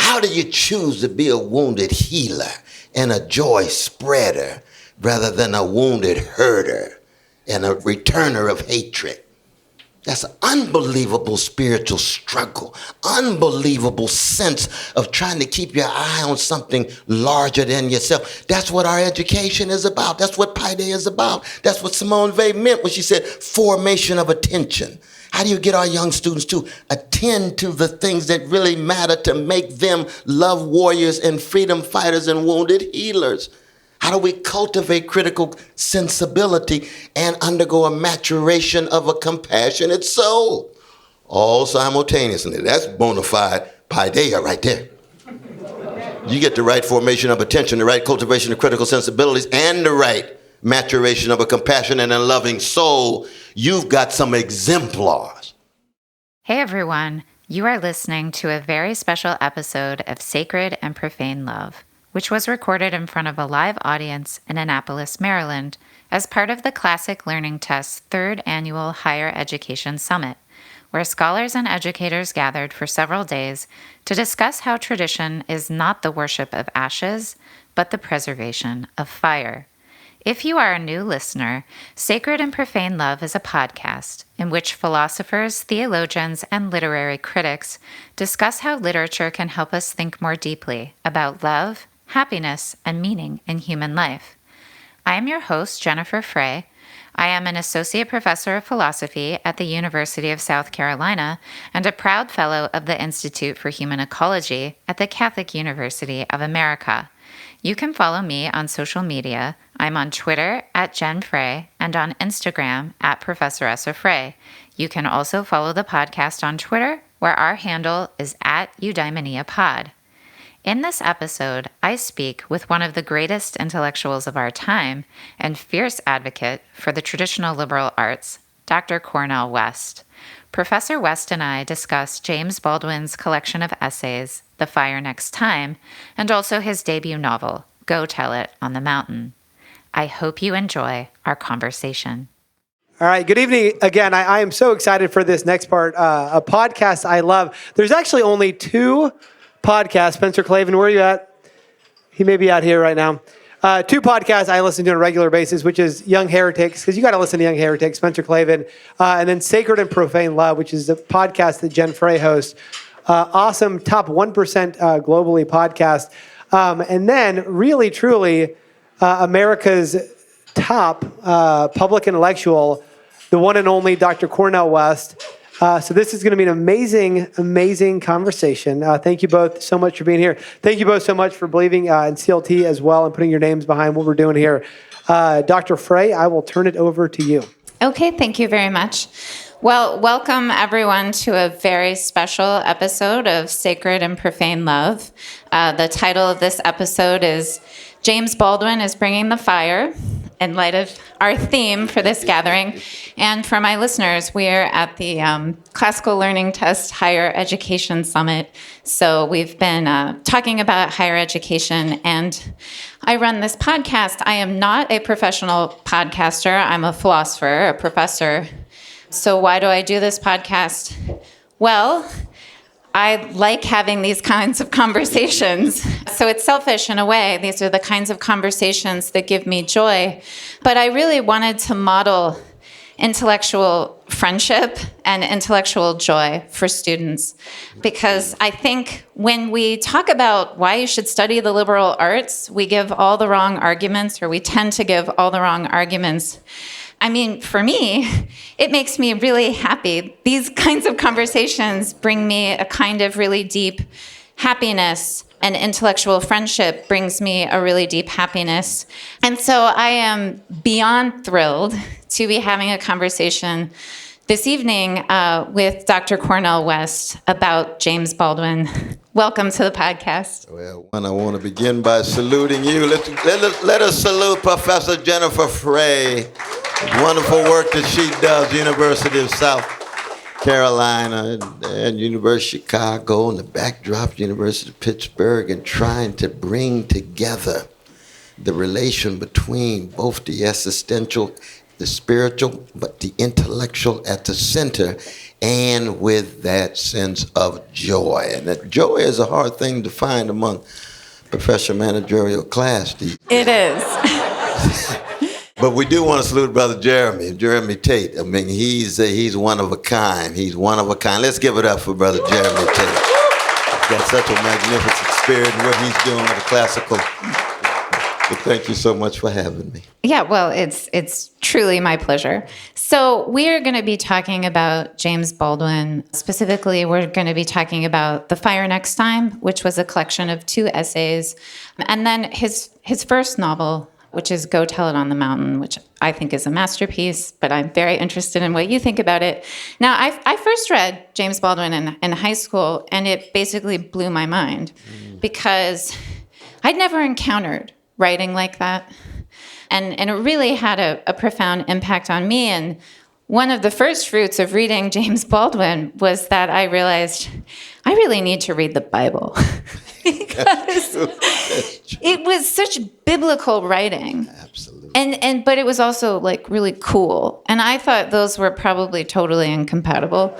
How do you choose to be a wounded healer and a joy spreader rather than a wounded herder and a returner of hatred? That's an unbelievable spiritual struggle, unbelievable sense of trying to keep your eye on something larger than yourself. That's what our education is about. That's what Pi Day is about. That's what Simone Weil meant when she said formation of attention. How do you get our young students to attend to the things that really matter to make them love warriors and freedom fighters and wounded healers? How do we cultivate critical sensibility and undergo a maturation of a compassionate soul? All simultaneously. That's bona fide paideia right there. You get the right formation of attention, the right cultivation of critical sensibilities, and the right maturation of a compassionate and loving soul. You've got some exemplars. Hey everyone, you are listening to a very special episode of Sacred and Profane Love, which was recorded in front of a live audience in Annapolis, Maryland, as part of the Classic Learning Test's 3rd Annual Higher Education Summit, where scholars and educators gathered for several days to discuss how tradition is not the worship of ashes, but the preservation of fire. If you are a new listener, Sacred and Profane Love is a podcast in which philosophers, theologians, and literary critics discuss how literature can help us think more deeply about love, happiness, and meaning in human life. I am your host, Jennifer Frey. I am an associate professor of philosophy at the University of South Carolina and a proud fellow of the Institute for Human Ecology at the Catholic University of America. You can follow me on social media. I'm on Twitter at Jen Frey and on Instagram at Professoressa Frey. You can also follow the podcast on Twitter, where our handle is at EudaimoniaPod. In this episode, I speak with one of the greatest intellectuals of our time and fierce advocate for the traditional liberal arts, Dr. Cornel West. Professor West and I discuss James Baldwin's collection of essays, The Fire Next Time, and also his debut novel, Go Tell It on the Mountain. I hope you enjoy our conversation. All right, good evening again. I am so excited for this next part, a podcast I love. There's actually only 2 podcasts. Spencer Clavin, where are you at? He may be out here right now. 2 podcasts I listen to on a regular basis, which is Young Heretics, because you got to listen to Young Heretics, Spencer Clavin, and then Sacred and Profane Love, which is the podcast that Jen Frey hosts. Awesome, top 1% globally podcast. And then, really, truly, America's top public intellectual, the one and only Dr. Cornel West. So this is going to be an amazing, amazing conversation. Thank you both so much for being here. Thank you both so much for believing in CLT as well and putting your names behind what we're doing here. Dr. Frey, I will turn it over to you. Okay, thank you very much. Well, welcome everyone to a very special episode of Sacred and Profane Love. The title of this episode is James Baldwin is Bringing the Fire, in light of our theme for this gathering. And for my listeners, we are at the Classical Learning Test Higher Education Summit. So we've been talking about higher education, and I run this podcast. I am not a professional podcaster. I'm a philosopher, a professor. So why do I do this podcast? Well, I like having these kinds of conversations. So it's selfish in a way. These are the kinds of conversations that give me joy. But I really wanted to model intellectual friendship and intellectual joy for students. Because I think when we talk about why you should study the liberal arts, we give all the wrong arguments, or we tend to give all the wrong arguments. I mean, for me, it makes me really happy. These kinds of conversations bring me a kind of really deep happiness, and intellectual friendship brings me a really deep happiness. And so I am beyond thrilled to be having a conversation this evening with Dr. Cornel West about James Baldwin. Welcome to the podcast. Well, I want to begin by saluting you. Let us salute Professor Jennifer Frey. Wonderful work that she does, University of South Carolina and University of Chicago, and the backdrop, University of Pittsburgh, and trying to bring together the relation between both the existential, the spiritual, but the intellectual at the center, and with that sense of joy. And that joy is a hard thing to find among professional managerial class. It is. But we do want to salute Brother Jeremy Tate. I mean, he's one of a kind. He's one of a kind. Let's give it up for Brother Jeremy Tate. He's got such a magnificent spirit in what he's doing with the classical. But thank you so much for having me. Yeah, well, it's truly my pleasure. So we are going to be talking about James Baldwin. Specifically, we're going to be talking about The Fire Next Time, which was a collection of 2 essays, and then his first novel, which is Go Tell It on the Mountain, which I think is a masterpiece, but I'm very interested in what you think about it. Now, I first read James Baldwin in high school, and it basically blew my mind because I'd never encountered writing like that. And it really had a profound impact on me. And one of the first fruits of reading James Baldwin was that I realized I really need to read the Bible because it was such biblical writing. Absolutely. But it was also like really cool. And I thought those were probably totally incompatible.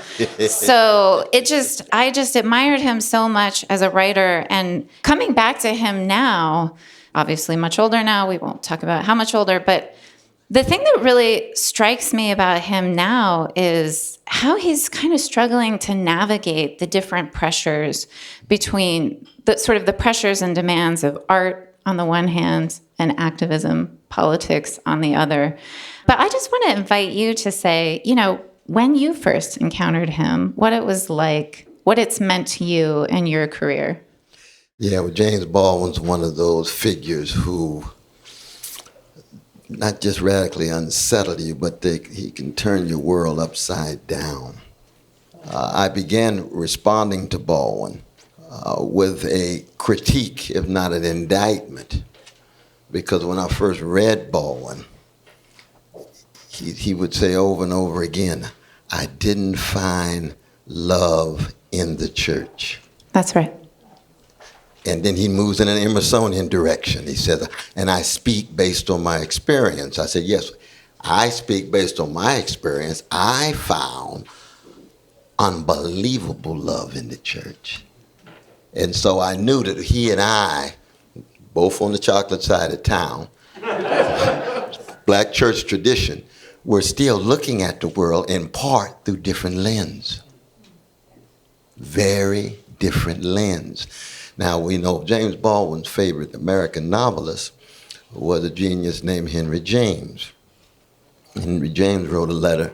So I just admired him so much as a writer. And coming back to him now, obviously much older now, we won't talk about how much older, but the thing that really strikes me about him now is how he's kind of struggling to navigate the different pressures between the pressures and demands of art on the one hand and activism, politics on the other. But I just want to invite you to say, when you first encountered him, what it was like, what it's meant to you in your career. Yeah, well, James Baldwin's one of those figures who not just radically unsettle you, but he can turn your world upside down. I began responding to Baldwin with a critique, if not an indictment, because when I first read Baldwin, he would say over and over again, I didn't find love in the church. That's right. And then he moves in an Emersonian direction. He says, and I speak based on my experience. I said, yes, I speak based on my experience. I found unbelievable love in the church. And so I knew that he and I, both on the chocolate side of town, black church tradition, were still looking at the world in part through different lenses. Very different lens. Now, we know James Baldwin's favorite American novelist was a genius named Henry James. Henry James wrote a letter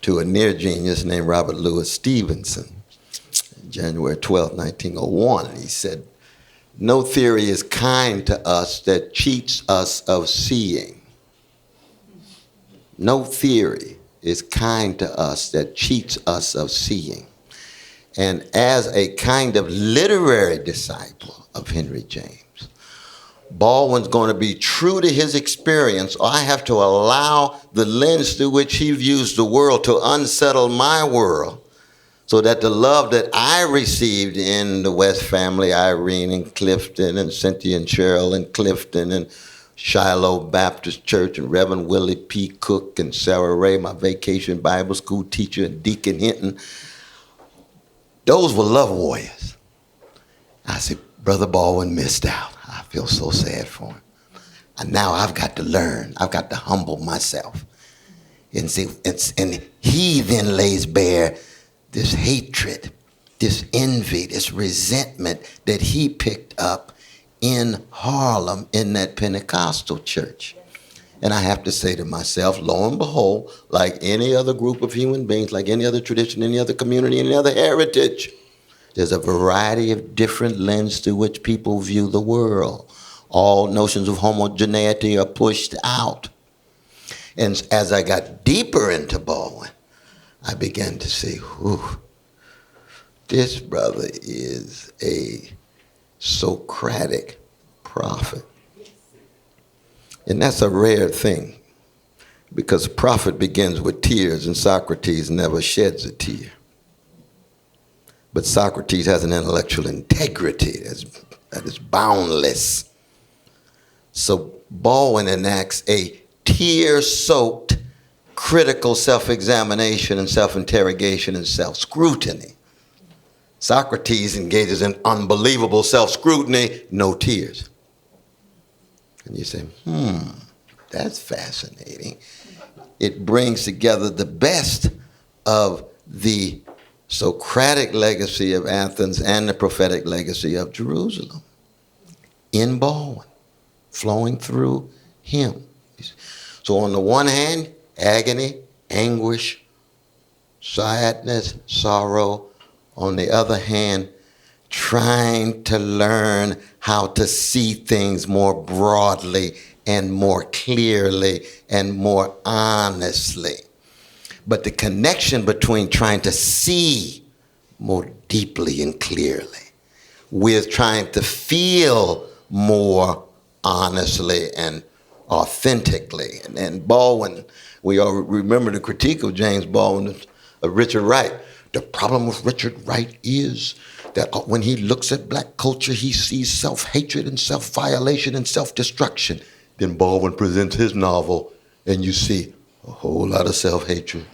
to a near genius named Robert Louis Stevenson, January 12, 1901. And he said, no theory is kind to us that cheats us of seeing. No theory is kind to us that cheats us of seeing. And as a kind of literary disciple of Henry James, Baldwin's going to be true to his experience, or I have to allow the lens through which he views the world to unsettle my world, so that the love that I received in the West family, Irene and Clifton and Cynthia and Cheryl and Clifton and Shiloh Baptist Church and Reverend Willie P. Cook and Sarah Ray, my vacation Bible school teacher, and Deacon Hinton, those were love warriors. I said, Brother Baldwin missed out. I feel so sad for him. And now I've got to learn. I've got to humble myself. And see, and he then lays bare this hatred, this envy, this resentment that he picked up in Harlem in that Pentecostal church. And I have to say to myself, lo and behold, like any other group of human beings, like any other tradition, any other community, any other heritage, there's a variety of different lenses through which people view the world. All notions of homogeneity are pushed out. And as I got deeper into Baldwin, I began to see, this brother is a Socratic prophet. And that's a rare thing, because a prophet begins with tears, and Socrates never sheds a tear. But Socrates has an intellectual integrity that is boundless. So Baldwin enacts a tear-soaked critical self-examination and self-interrogation and self-scrutiny. Socrates engages in unbelievable self-scrutiny, no tears. And you say, that's fascinating. It brings together the best of the Socratic legacy of Athens and the prophetic legacy of Jerusalem in Baldwin, flowing through him. So on the one hand, agony, anguish, sadness, sorrow. On the other hand, trying to learn how to see things more broadly and more clearly and more honestly. But the connection between trying to see more deeply and clearly with trying to feel more honestly and authentically. And Baldwin, we all remember the critique of James Baldwin, of Richard Wright. The problem with Richard Wright is that when he looks at black culture, he sees self-hatred and self-violation and self-destruction. Then Baldwin presents his novel, and you see a whole lot of self-hatred,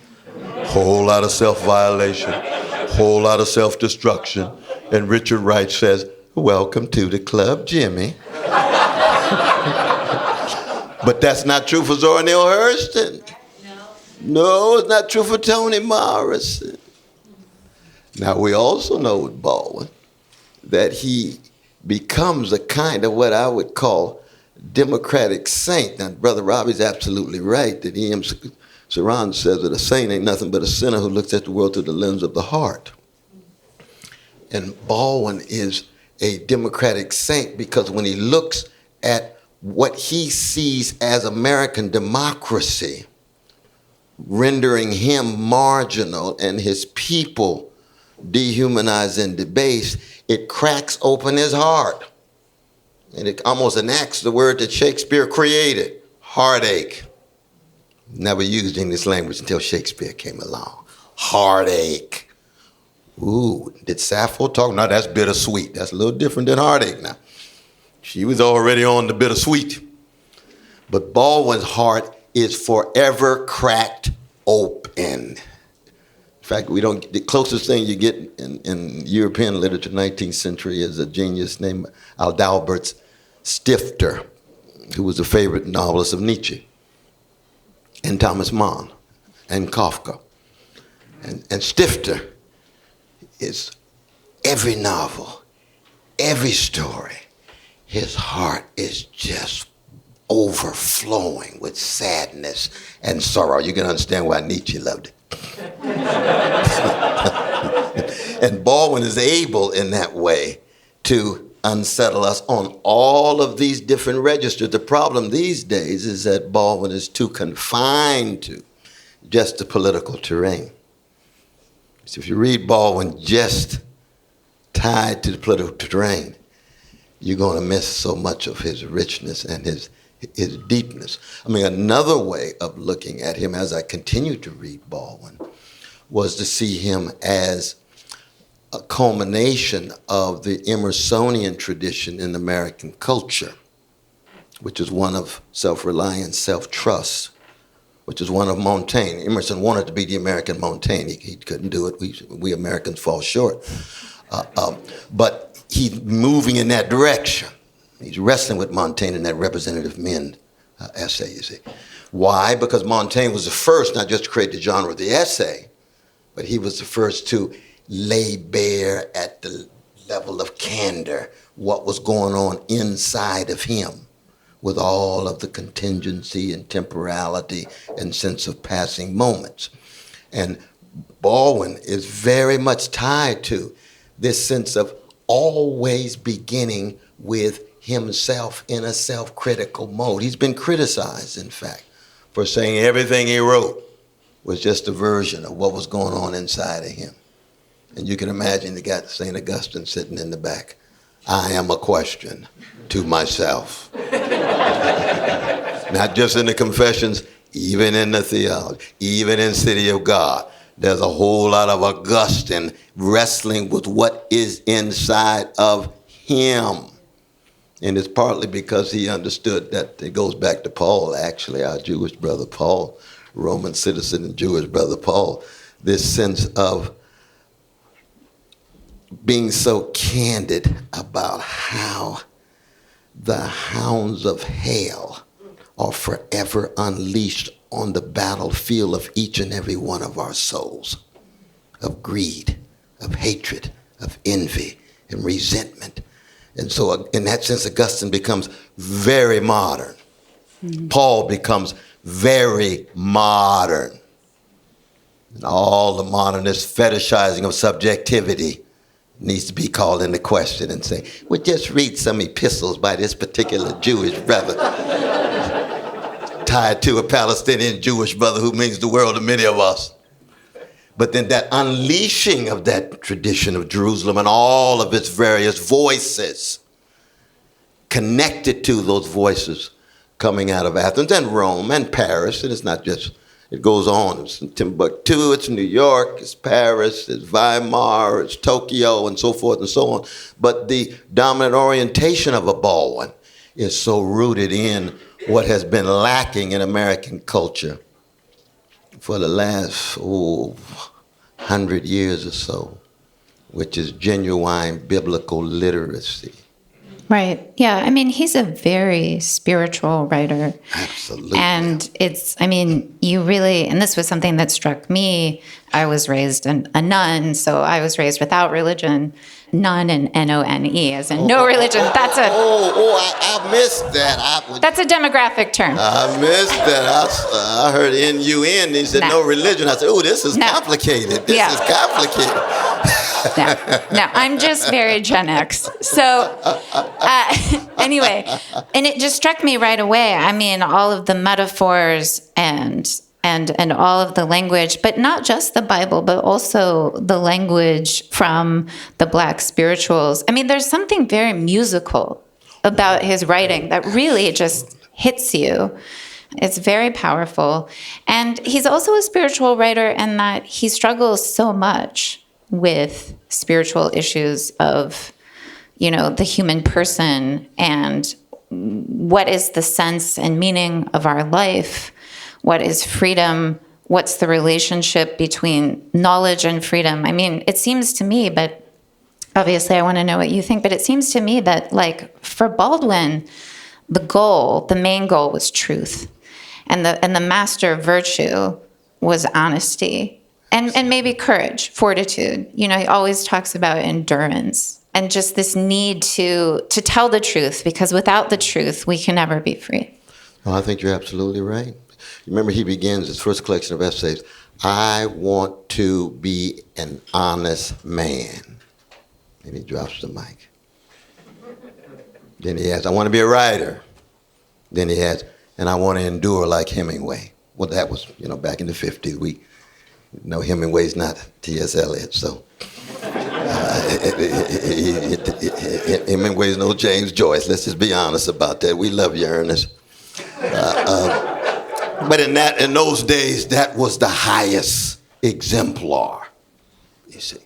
whole lot of self-violation, whole lot of self-destruction. And Richard Wright says, welcome to the club, Jimmy. But that's not true for Zora Neale Hurston. No, it's not true for Toni Morrison. Now, we also know with Baldwin that he becomes a kind of what I would call democratic saint. Now, Brother Robbie's absolutely right that E.M. Saran says that a saint ain't nothing but a sinner who looks at the world through the lens of the heart. And Baldwin is a democratic saint because when he looks at what he sees as American democracy, rendering him marginal and his people dehumanized and debased, it cracks open his heart. And it almost enacts the word that Shakespeare created, heartache. Never used English language until Shakespeare came along. Heartache. Ooh, did Sappho talk? No, that's bittersweet. That's a little different than heartache now. She was already on the bittersweet. But Baldwin's heart is forever cracked open. In fact, the closest thing you get in European literature, 19th century, is a genius named Adalbert Stifter, who was a favorite novelist of Nietzsche, and Thomas Mann, and Kafka. And Stifter is every novel, every story, his heart is just overflowing with sadness and sorrow. You can understand why Nietzsche loved it. And Baldwin is able in that way to unsettle us on all of these different registers. The problem these days is that Baldwin is too confined to just the political terrain. So if you read Baldwin just tied to the political terrain, you're going to miss so much of his richness and his deepness. I mean, another way of looking at him as I continued to read Baldwin was to see him as a culmination of the Emersonian tradition in American culture, which is one of self-reliance, self-trust, which is one of Montaigne. Emerson wanted to be the American Montaigne. He couldn't do it. We Americans fall short. But he's moving in that direction. He's wrestling with Montaigne in that Representative Men essay, you see. Why? Because Montaigne was the first not just to create the genre of the essay, but he was the first to lay bare at the level of candor what was going on inside of him with all of the contingency and temporality and sense of passing moments. And Baldwin is very much tied to this sense of always beginning with himself in a self-critical mode. He's been criticized, in fact, for saying everything he wrote was just a version of what was going on inside of him. And you can imagine the guy, St. Augustine, sitting in the back. I am a question to myself. Not just in the Confessions, even in the theology, even in City of God. There's a whole lot of Augustine wrestling with what is inside of him. And it's partly because he understood that it goes back to Paul, actually, our Jewish brother Paul Roman citizen and Jewish brother Paul, this sense of being so candid about how the hounds of hell are forever unleashed on the battlefield of each and every one of our souls, of greed, of hatred, of envy, and resentment. And so in that sense, Augustine becomes very modern. Mm-hmm. Paul becomes very modern. And all the modernist fetishizing of subjectivity needs to be called into question and say, well, just read some epistles by this particular Jewish brother tied to a Palestinian Jewish brother who means the world to many of us. But then that unleashing of that tradition of Jerusalem and all of its various voices, connected to those voices coming out of Athens and Rome and Paris, and it's not just, it goes on. It's Timbuktu, it's New York, it's Paris, it's Weimar, it's Tokyo, and so forth and so on. But the dominant orientation of a Baldwin is so rooted in what has been lacking in American culture for the last 100 years or so, which is genuine biblical literacy. Right. Yeah. I mean, he's a very spiritual writer. Absolutely. And you really, and this was something that struck me. I was raised a nun, so I was raised without religion. Nun and N-O-N-E, as in no religion. That's I missed that. That's a demographic term. I missed that. I heard N-U-N. He said no religion. I said, this is complicated. This is complicated. No, I'm just very Gen X. So anyway, and it just struck me right away. I mean, all of the metaphors and all of the language, but not just the Bible, but also the language from the Black spirituals. I mean, there's something very musical about his writing that really just hits you. It's very powerful. And he's also a spiritual writer in that he struggles so much with spiritual issues of, the human person and what is the sense and meaning of our life. What is freedom? What's the relationship between knowledge and freedom? I mean, it seems to me, but obviously I want to know what you think, but it seems to me that, for Baldwin, the main goal was truth. And the master virtue was honesty and maybe courage, fortitude. He always talks about endurance and just this need to tell the truth, because without the truth, we can never be free. Well, I think you're absolutely right. Remember, he begins his first collection of essays, I want to be an honest man. And he drops the mic. Then he adds, I want to be a writer. Then he adds, and I want to endure like Hemingway. Well, that was, back in the 50s. We know Hemingway's not T.S. Eliot, so Hemingway's no James Joyce. Let's just be honest about that. We love you, Ernest. But in those days, that was the highest exemplar, you see.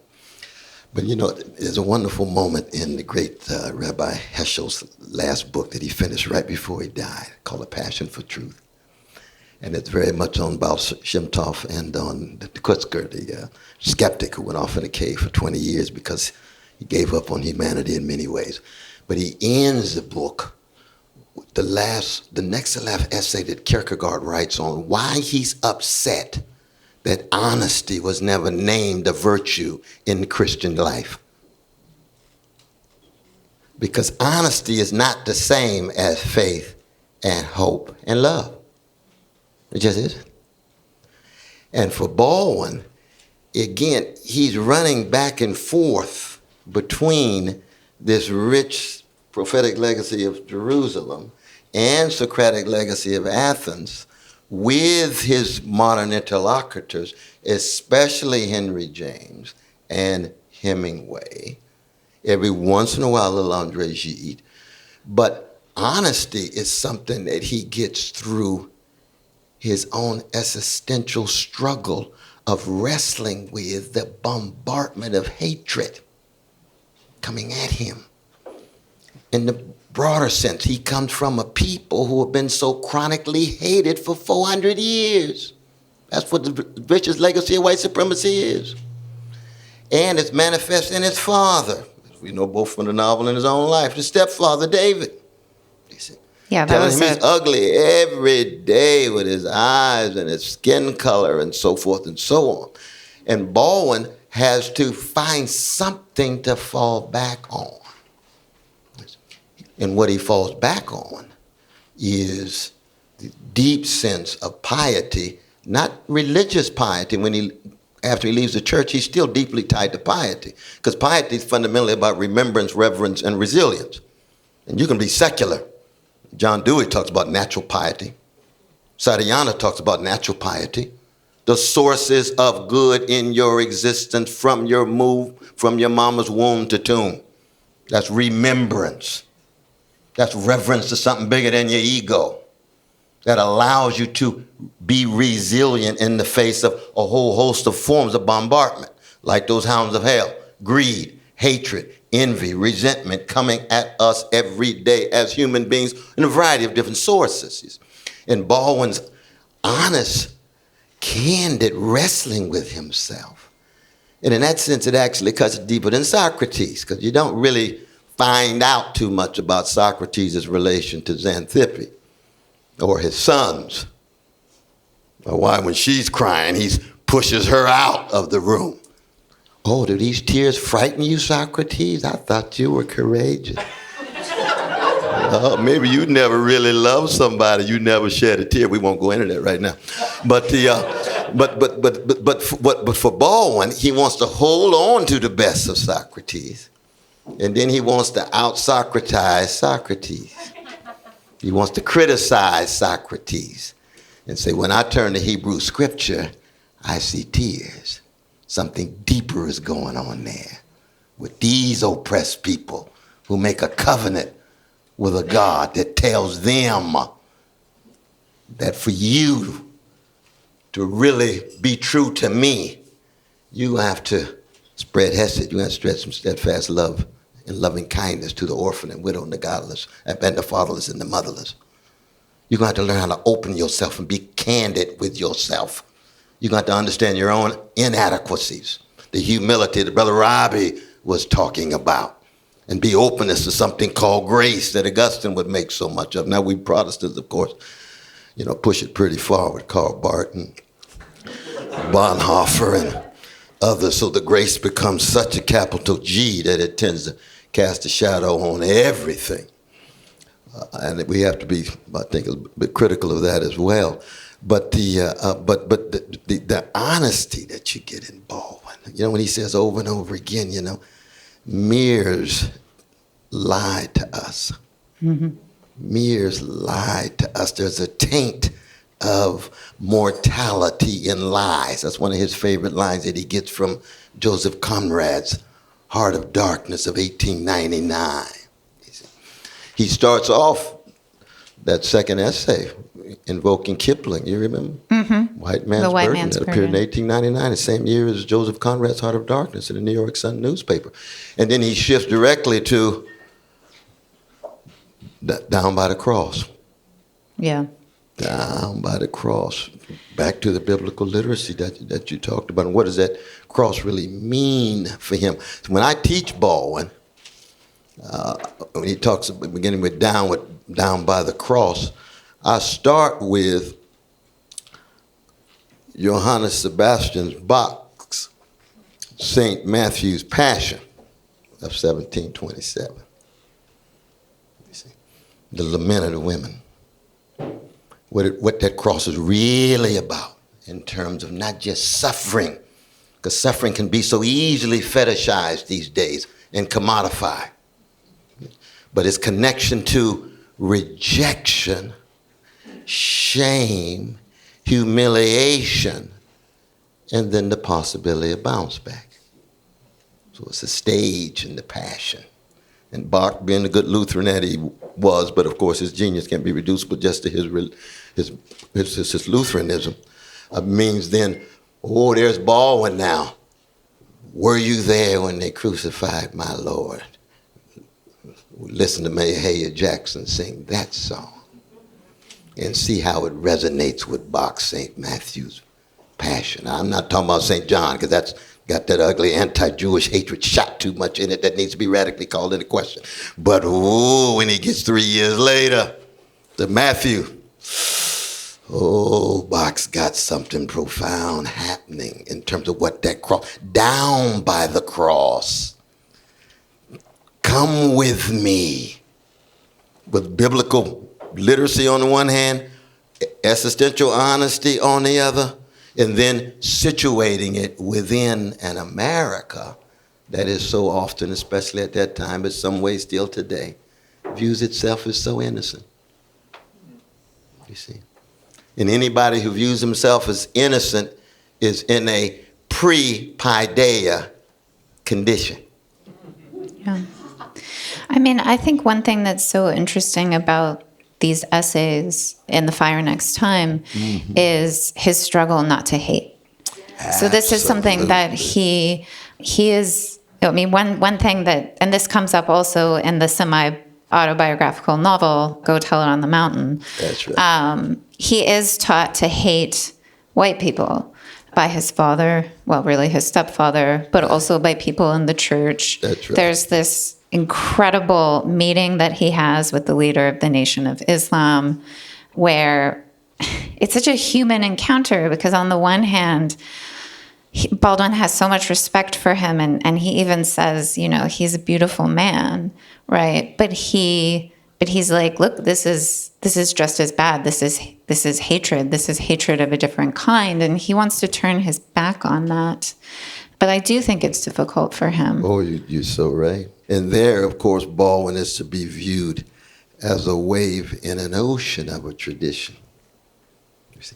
But there's a wonderful moment in the great Rabbi Heschel's last book that he finished right before he died, called A Passion for Truth. And it's very much on Baal Shem Tov and on the Kutzker, the skeptic who went off in a cave for 20 years because he gave up on humanity in many ways. But he ends the book with the next to last essay that Kierkegaard writes on why he's upset that honesty was never named a virtue in Christian life. Because honesty is not the same as faith and hope and love. It just isn't. And for Baldwin, again, he's running back and forth between this rich prophetic legacy of Jerusalem and Socratic legacy of Athens with his modern interlocutors, especially Henry James and Hemingway. Every once in a while, little Andre Gide. But honesty is something that he gets through his own existential struggle of wrestling with the bombardment of hatred coming at him. In the broader sense, he comes from a people who have been so chronically hated for 400 years. That's what the vicious legacy of white supremacy is. And it's manifest in his father. We know both from the novel and his own life. The stepfather, David. Yeah, that Telling was him he's it. ugly every day with his eyes and his skin color and so forth and so on. And Baldwin has to find something to fall back on. And what he falls back on is the deep sense of piety, not religious piety. After he leaves the church, he's still deeply tied to piety, because piety is fundamentally about remembrance, reverence, and resilience. And you can be secular. John Dewey talks about natural piety. Sadhyananda talks about natural piety. The sources of good in your existence from your mama's womb to tomb. That's remembrance. That's reverence to something bigger than your ego. That allows you to be resilient in the face of a whole host of forms of bombardment, like those hounds of hell, greed, hatred, envy, resentment coming at us every day as human beings in a variety of different sources. And Baldwin's honest, candid wrestling with himself. And in that sense, it actually cuts deeper than Socrates, because you don't really find out too much about Socrates' relation to Xanthippe or his sons, or why when she's crying, he pushes her out of the room. Oh, do these tears frighten you, Socrates? I thought you were courageous. Maybe you never really loved somebody. You never shed a tear. We won't go into that right now. But for Baldwin, he wants to hold on to the best of Socrates, and then he wants to out-Socratize Socrates. He wants to criticize Socrates and say, when I turn to Hebrew scripture, I see tears. Something deeper is going on there with these oppressed people who make a covenant with a God that tells them that for you to really be true to me, you have to spread hesed. You have to spread some steadfast love and loving kindness to the orphan and widow and the godless and the fatherless and the motherless. You're going to have to learn how to open yourself and be candid with yourself. You're going to have to understand your own inadequacies, the humility that Brother Robbie was talking about, and be openness to something called grace that Augustine would make so much of. Now, we Protestants, of course, push it pretty far with Karl Barth and Bonhoeffer and others, so the grace becomes such a capital G that it tends to cast a shadow on everything. And we have to be, I think, a bit critical of that as well. But the honesty that you get in Baldwin, when he says over and over again, mirrors lied to us. Mm-hmm. Mirrors lied to us. There's a taint of mortality in lies. That's one of his favorite lines that he gets from Joseph Conrad's Heart of Darkness of 1899. He starts off that second essay invoking Kipling. You remember? Mm-hmm. White Man's Burden, that appeared in 1899, the same year as Joseph Conrad's Heart of Darkness in the New York Sun newspaper. And then he shifts directly to Down by the Cross. Yeah. Down by the cross. Back to the biblical literacy that you talked about. And what does that cross really mean for him? So when I teach Baldwin, when he talks, beginning with down by the cross, I start with Johannes Sebastian Bach's St. Matthew's Passion of 1727. You see, the Lament of the Women. What that cross is really about in terms of not just suffering, because suffering can be so easily fetishized these days and commodified, but its connection to rejection, shame, humiliation, and then the possibility of bounce back. So it's a stage in the passion. And Bach, being the good Lutheran that he was, but of course his genius can't be reducible just to his Lutheranism, means then, oh, there's Baldwin now. Were you there when they crucified my Lord? Listen to Mahalia Jackson sing that song and see how it resonates with Bach's St. Matthew's Passion. I'm not talking about St. John, because that's got that ugly anti-Jewish hatred shot too much in it that needs to be radically called into question. But when he gets 3 years later to Matthew, Bach's got something profound happening in terms of what that cross, down by the cross. Come with me. With biblical literacy on the one hand, existential honesty on the other, and then situating it within an America that is so often, especially at that time, but some way still today, views itself as so innocent. You see? And anybody who views himself as innocent is in a pre-paideia condition. Yeah. I mean, I think one thing that's so interesting about these essays in The Fire Next Time is his struggle not to hate. So this is something that he is, I mean, one thing that, and this comes up also in the semi-autobiographical novel, Go Tell It on the Mountain. That's right. He is taught to hate white people by his father, well, really his stepfather, but also by people in the church. That's right. There's this incredible meeting that he has with the leader of the Nation of Islam, where it's such a human encounter, because on the one hand, Baldwin has so much respect for him, and he even says, you know, he's a beautiful man, right? But he's like, look, this is just as bad. This is hatred. This is hatred of a different kind, and he wants to turn his back on that. But I do think it's difficult for him. Oh, you're so right. And there, of course, Baldwin is to be viewed as a wave in an ocean of a tradition. You see,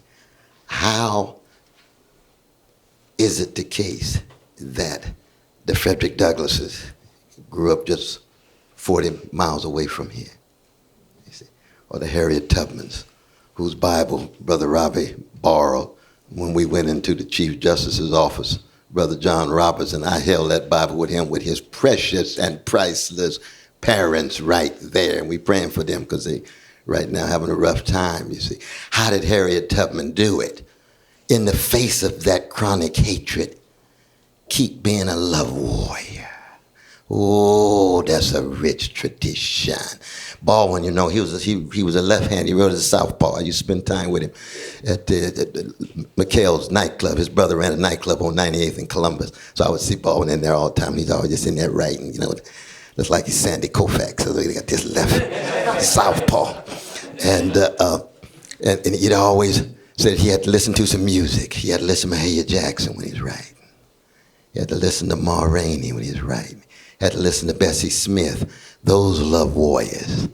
how is it the case that the Frederick Douglasses grew up just 40 miles away from here? You see, or the Harriet Tubmans, whose Bible Brother Robbie borrowed when we went into the Chief Justice's office. Brother John Roberts, and I held that Bible with him with his precious and priceless parents right there. And we praying for them because they right now having a rough time, you see. How did Harriet Tubman do it? In the face of that chronic hatred, keep being a love warrior. Oh, that's a rich tradition. Baldwin, you know, he was a left-hand. He wrote as a southpaw. I used to spend time with him at the McHale's nightclub. His brother ran a nightclub on 98th in Columbus. So I would see Baldwin in there all the time. He's always just in there writing, you know. Looks like he's Sandy Koufax. So they got this left southpaw. And he'd always said he had to listen to some music. He had to listen to Mahalia Jackson when he was writing. He had to listen to Ma Rainey when he was writing. Had to listen to Bessie Smith. Those love warriors.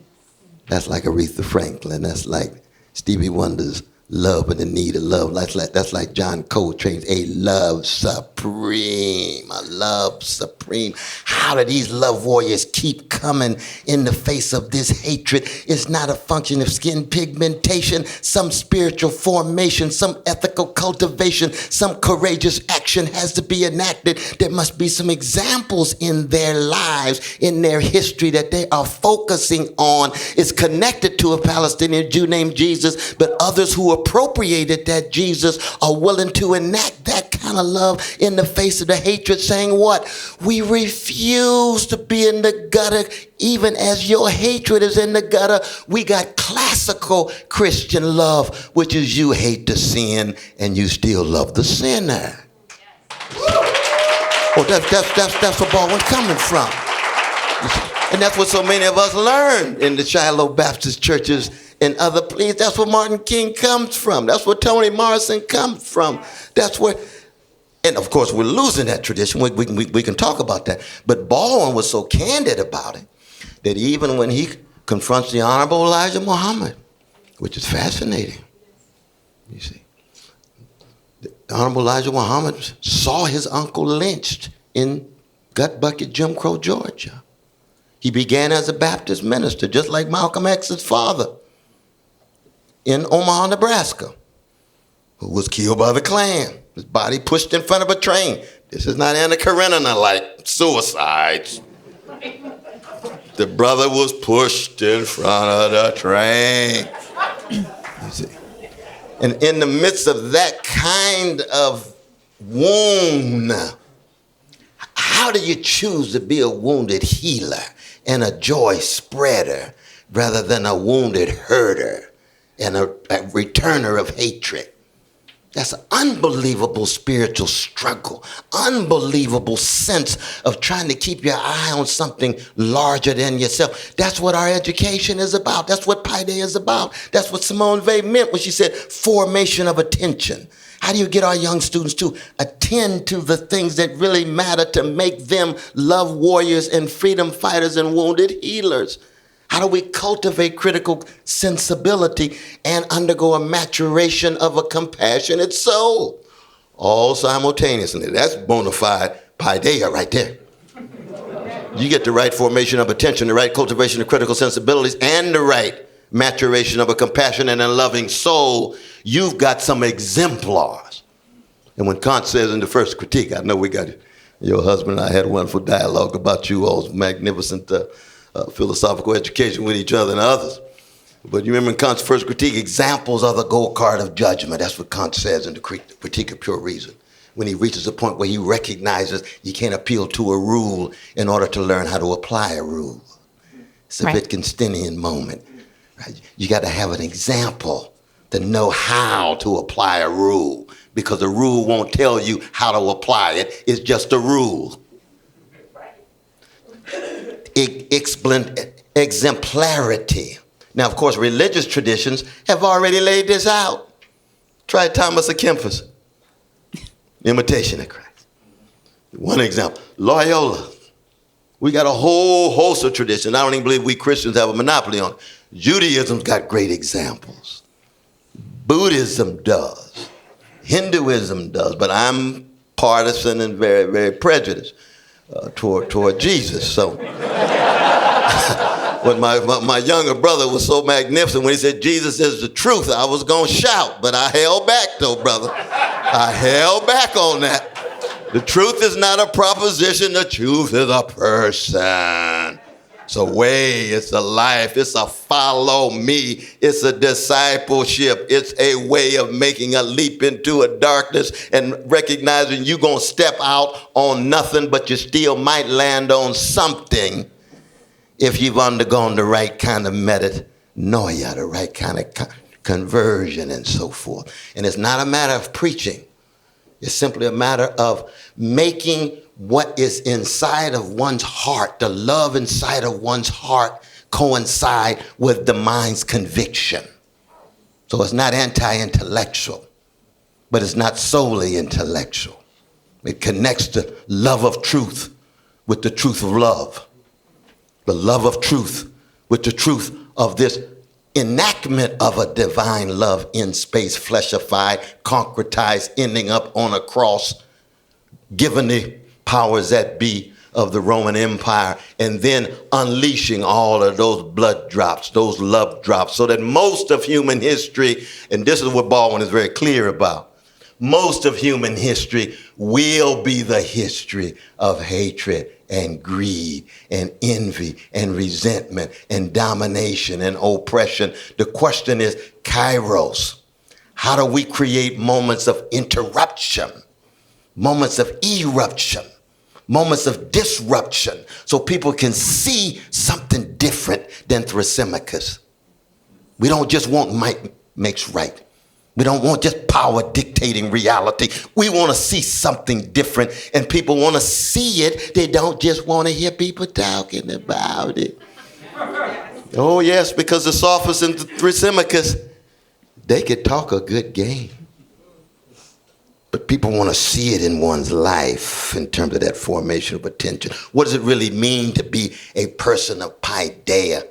That's like Aretha Franklin. That's like Stevie Wonder's Love and the Need of Love. That's like John Coltrane's A Love Supreme. A love supreme. How do these love warriors keep coming in the face of this hatred? It's not a function of skin pigmentation, some spiritual formation, some ethical cultivation, some courageous action has to be enacted. There must be some examples in their lives, in their history that they are focusing on. It's connected to a Palestinian Jew named Jesus, but others who appropriated that Jesus are willing to enact that kind of love in the face of the hatred, saying what? We refuse to be in the gutter, even as your hatred is in the gutter. We got classical Christian love, which is you hate the sin and you still love the sinner. Oh, that's where Baldwin's coming from. And that's what so many of us learned in the Shiloh Baptist churches and other places. That's where Martin King comes from. That's where Toni Morrison comes from. That's where, and of course we're losing that tradition. We can talk about that. But Baldwin was so candid about it that even when he confronts the Honorable Elijah Muhammad, which is fascinating, you see, the Honorable Elijah Muhammad saw his uncle lynched in Gut Bucket, Jim Crow, Georgia. He began as a Baptist minister, just like Malcolm X's father in Omaha, Nebraska, who was killed by the Klan. His body pushed in front of a train. This is not Anna Karenina like suicides. The brother was pushed in front of the train. You see. And in the midst of that kind of wound, how do you choose to be a wounded healer and a joy spreader rather than a wounded herder and a returner of hatred? That's an unbelievable spiritual struggle, unbelievable sense of trying to keep your eye on something larger than yourself. That's what our education is about. That's what Paideia is about. That's what Simone Weil meant when she said formation of attention. How do you get our young students to attend to the things that really matter to make them love warriors and freedom fighters and wounded healers? How do we cultivate critical sensibility and undergo a maturation of a compassionate soul? All simultaneously. That's bona fide paideia right there. You get the right formation of attention, the right cultivation of critical sensibilities, and the right maturation of a compassionate and loving soul. You've got some exemplars. And when Kant says in the first critique, I know we got your husband and I had a wonderful dialogue about you all's magnificent philosophical education with each other and others. But you remember in Kant's first critique, examples are the gold card of judgment. That's what Kant says in the Critique of Pure Reason. When he reaches a point where he recognizes you can't appeal to a rule in order to learn how to apply a rule. It's a Wittgensteinian moment. Right? You got to have an example to know how to apply a rule, because a rule won't tell you how to apply it. It's just a rule. Exemplarity. Now, of course, religious traditions have already laid this out. Try Thomas A. Kempis, Imitation of Christ. One example, Loyola. We got a whole host of traditions. I don't even believe we Christians have a monopoly on it. Judaism's got great examples. Buddhism does. Hinduism does. But I'm partisan and very, very prejudiced toward Jesus. So when my younger brother was so magnificent when he said Jesus is the truth, I was going to shout. But I held back, though, brother. I held back on that. The truth is not a proposition. The truth is a person. It's a way. It's a life. It's a follow me. It's a discipleship. It's a way of making a leap into a darkness and recognizing you're going to step out on nothing, but you still might land on something if you've undergone the right kind of metanoia, the right kind of conversion and so forth. And it's not a matter of preaching. It's simply a matter of making what is inside of one's heart, the love inside of one's heart, coincide with the mind's conviction. So it's not anti-intellectual, but it's not solely intellectual. It connects the love of truth with the truth of love. The love of truth with the truth of this enactment of a divine love in space, fleshified, concretized, ending up on a cross, given the powers that be of the Roman Empire, and then unleashing all of those blood drops, those love drops, so that most of human history, and this is what Baldwin is very clear about, most of human history will be the history of hatred and greed and envy and resentment and domination and oppression. The question is, kairos. How do we create moments of interruption, moments of eruption, moments of disruption, so people can see something different than Thrasymachus? We don't just want might makes right. We don't want just power dictating reality. We want to see something different, and people want to see it. They don't just want to hear people talking about it. Oh, yes, because the Sophist and the Thrasymachus, they could talk a good game. But people want to see it in one's life in terms of that formation of attention. What does it really mean to be a person of paideia,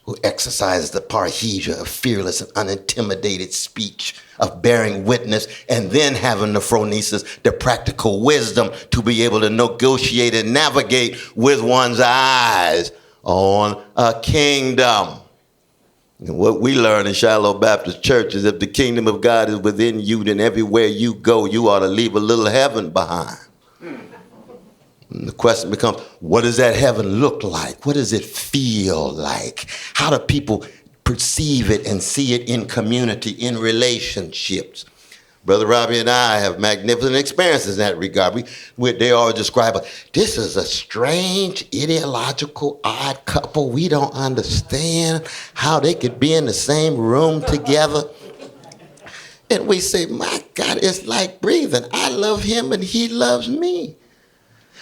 who exercises the parrhesia of fearless and unintimidated speech, of bearing witness, and then having the phronesis, the practical wisdom to be able to negotiate and navigate with one's eyes on a kingdom. And what we learn in Shiloh Baptist Church is if the kingdom of God is within you, then everywhere you go, you ought to leave a little heaven behind. And the question becomes, what does that heaven look like? What does it feel like? How do people perceive it and see it in community, in relationships. Brother Robbie and I have magnificent experiences in that regard. They always describe us, this is a strange, ideological, odd couple. We don't understand how they could be in the same room together. And we say, my God, it's like breathing. I love him and he loves me.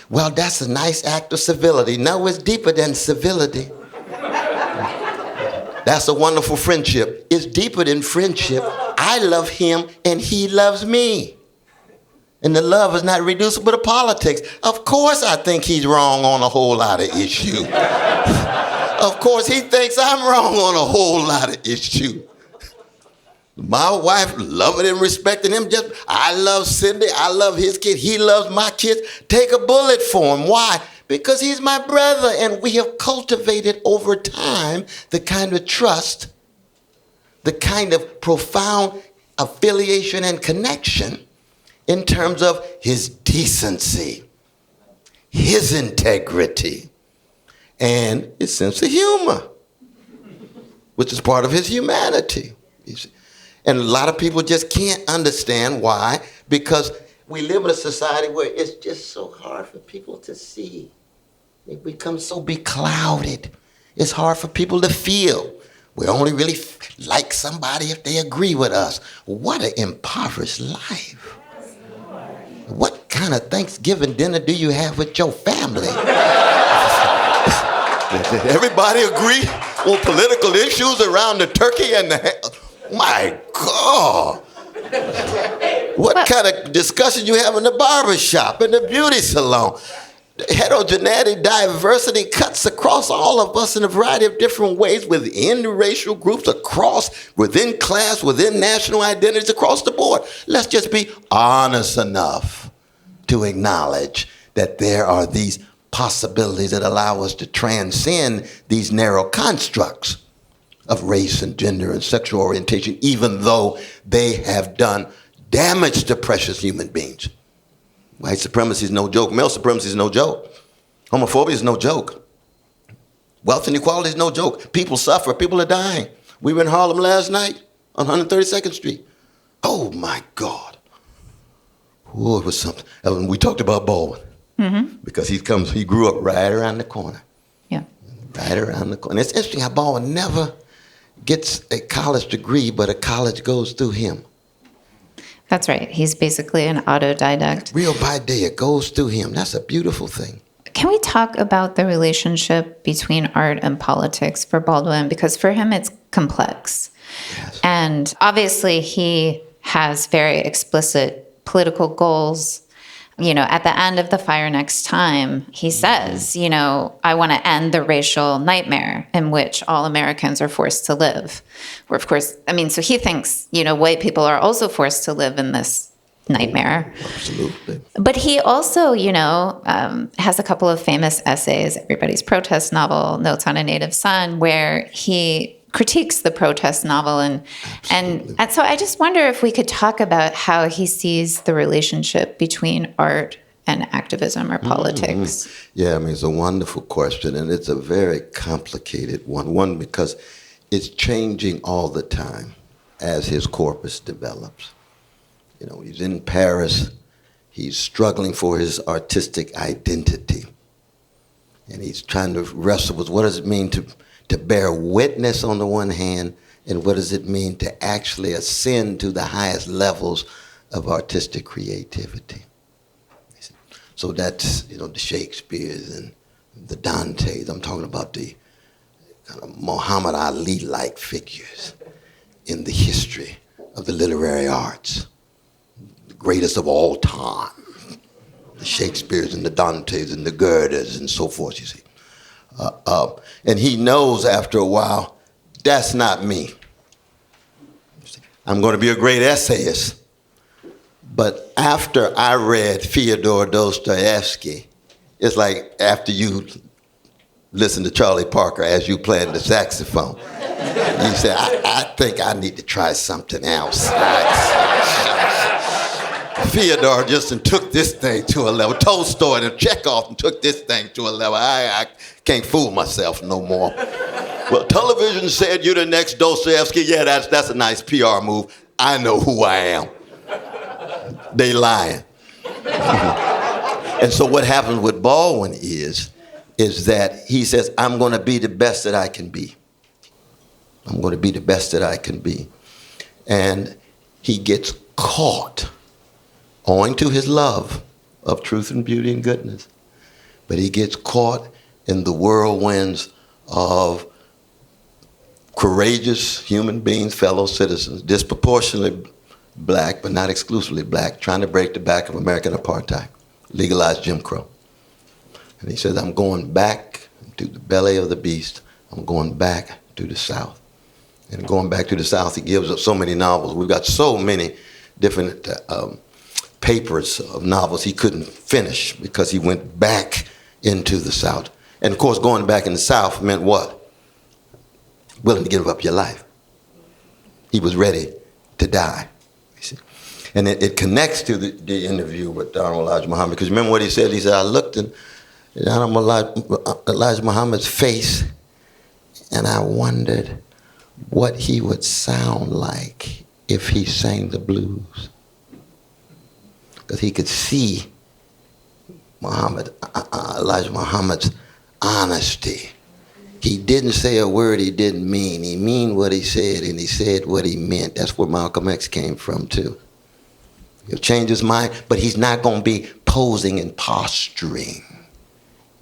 Well, that's a nice act of civility. No, it's deeper than civility. That's a wonderful friendship. It's deeper than friendship. I love him and he loves me. And the love is not reducible to politics. Of course I think he's wrong on a whole lot of issues. Of course he thinks I'm wrong on a whole lot of issues. My wife, loving and respecting him, I love Cindy, I love his kid, he loves my kids. Take a bullet for him. Why? Because he's my brother, and we have cultivated over time the kind of trust, the kind of profound affiliation and connection in terms of his decency, his integrity, and his sense of humor, which is part of his humanity. You see? And a lot of people just can't understand why, because we live in a society where it's just so hard for people to see. They become so beclouded. It's hard for people to feel. We only really like somebody if they agree with us. What an impoverished life. What kind of Thanksgiving dinner do you have with your family? Did everybody agree on political issues around the turkey and the... My God. What kind of discussion you have in the barber shop, in the beauty salon? Heterogeneity, diversity cuts across all of us in a variety of different ways within racial groups, within class, within national identities, across the board. Let's just be honest enough to acknowledge that there are these possibilities that allow us to transcend these narrow constructs of race and gender and sexual orientation, even though they have done damage to precious human beings. White supremacy is no joke. Male supremacy is no joke. Homophobia is no joke. Wealth inequality is no joke. People suffer. People are dying. We were in Harlem last night on 132nd Street. Oh, my God. Oh, it was something. And we talked about Baldwin because he grew up right around the corner. Yeah. Right around the corner. And it's interesting how Baldwin never gets a college degree, but a college goes through him. That's right. He's basically an autodidact. Real by day, it goes through him. That's a beautiful thing. Can we talk about the relationship between art and politics for Baldwin? Because for him, it's complex. Yes. And obviously, he has very explicit political goals. You know, at the end of The Fire Next Time, he says, you know, I want to end the racial nightmare in which all Americans are forced to live. Where, of course, I mean, so he thinks, you know, white people are also forced to live in this nightmare. Absolutely. But he also, you know, has a couple of famous essays, Everybody's Protest Novel, Notes on a Native Son, where he critiques the protest novel. And so I just wonder if we could talk about how he sees the relationship between art and activism or politics. Yeah, I mean, it's a wonderful question, and it's a very complicated one. One, because it's changing all the time as his corpus develops. You know, he's in Paris, he's struggling for his artistic identity, and he's trying to wrestle with what does it mean to bear witness on the one hand, and what does it mean to actually ascend to the highest levels of artistic creativity. So that's, you know, the Shakespeares and the Dantes. I'm talking about the kind of Muhammad Ali-like figures in the history of the literary arts, the greatest of all time. The Shakespeares and the Dantes and the Goethes and so forth, you see. And he knows after a while, that's not me. I'm going to be a great essayist. But after I read Fyodor Dostoevsky, it's like after you listen to Charlie Parker as you playing the saxophone. You say, I think I need to try something else. Fyodor just took this thing to a level. Tolstoy and Chekhov took this thing to a level. I can't fool myself no more. Well, television said you're the next Dostoevsky. Yeah, that's a nice PR move. I know who I am. They lying. And so what happens with Baldwin is that he says, I'm going to be the best that I can be. I'm going to be the best that I can be. And he gets caught, owing to his love of truth and beauty and goodness. But he gets caught in the whirlwinds of courageous human beings, fellow citizens, disproportionately black, but not exclusively black, trying to break the back of American apartheid, legalize Jim Crow. And he says, I'm going back to the belly of the beast. I'm going back to the South. And going back to the South, he gives us so many novels. We've got so many different papers of novels he couldn't finish because he went back into the South. And of course, going back in the South meant what? Willing to give up your life. He was ready to die. You see? And it connects to the interview with Honorable Elijah Muhammad, because remember what he said? He said, I looked in Honorable Elijah Muhammad's face and I wondered what he would sound like if he sang the blues. Because he could see Elijah Muhammad's honesty. He didn't say a word he didn't mean. He mean what he said, and he said what he meant. That's where Malcolm X came from, too. He'll change his mind, but he's not going to be posing and posturing.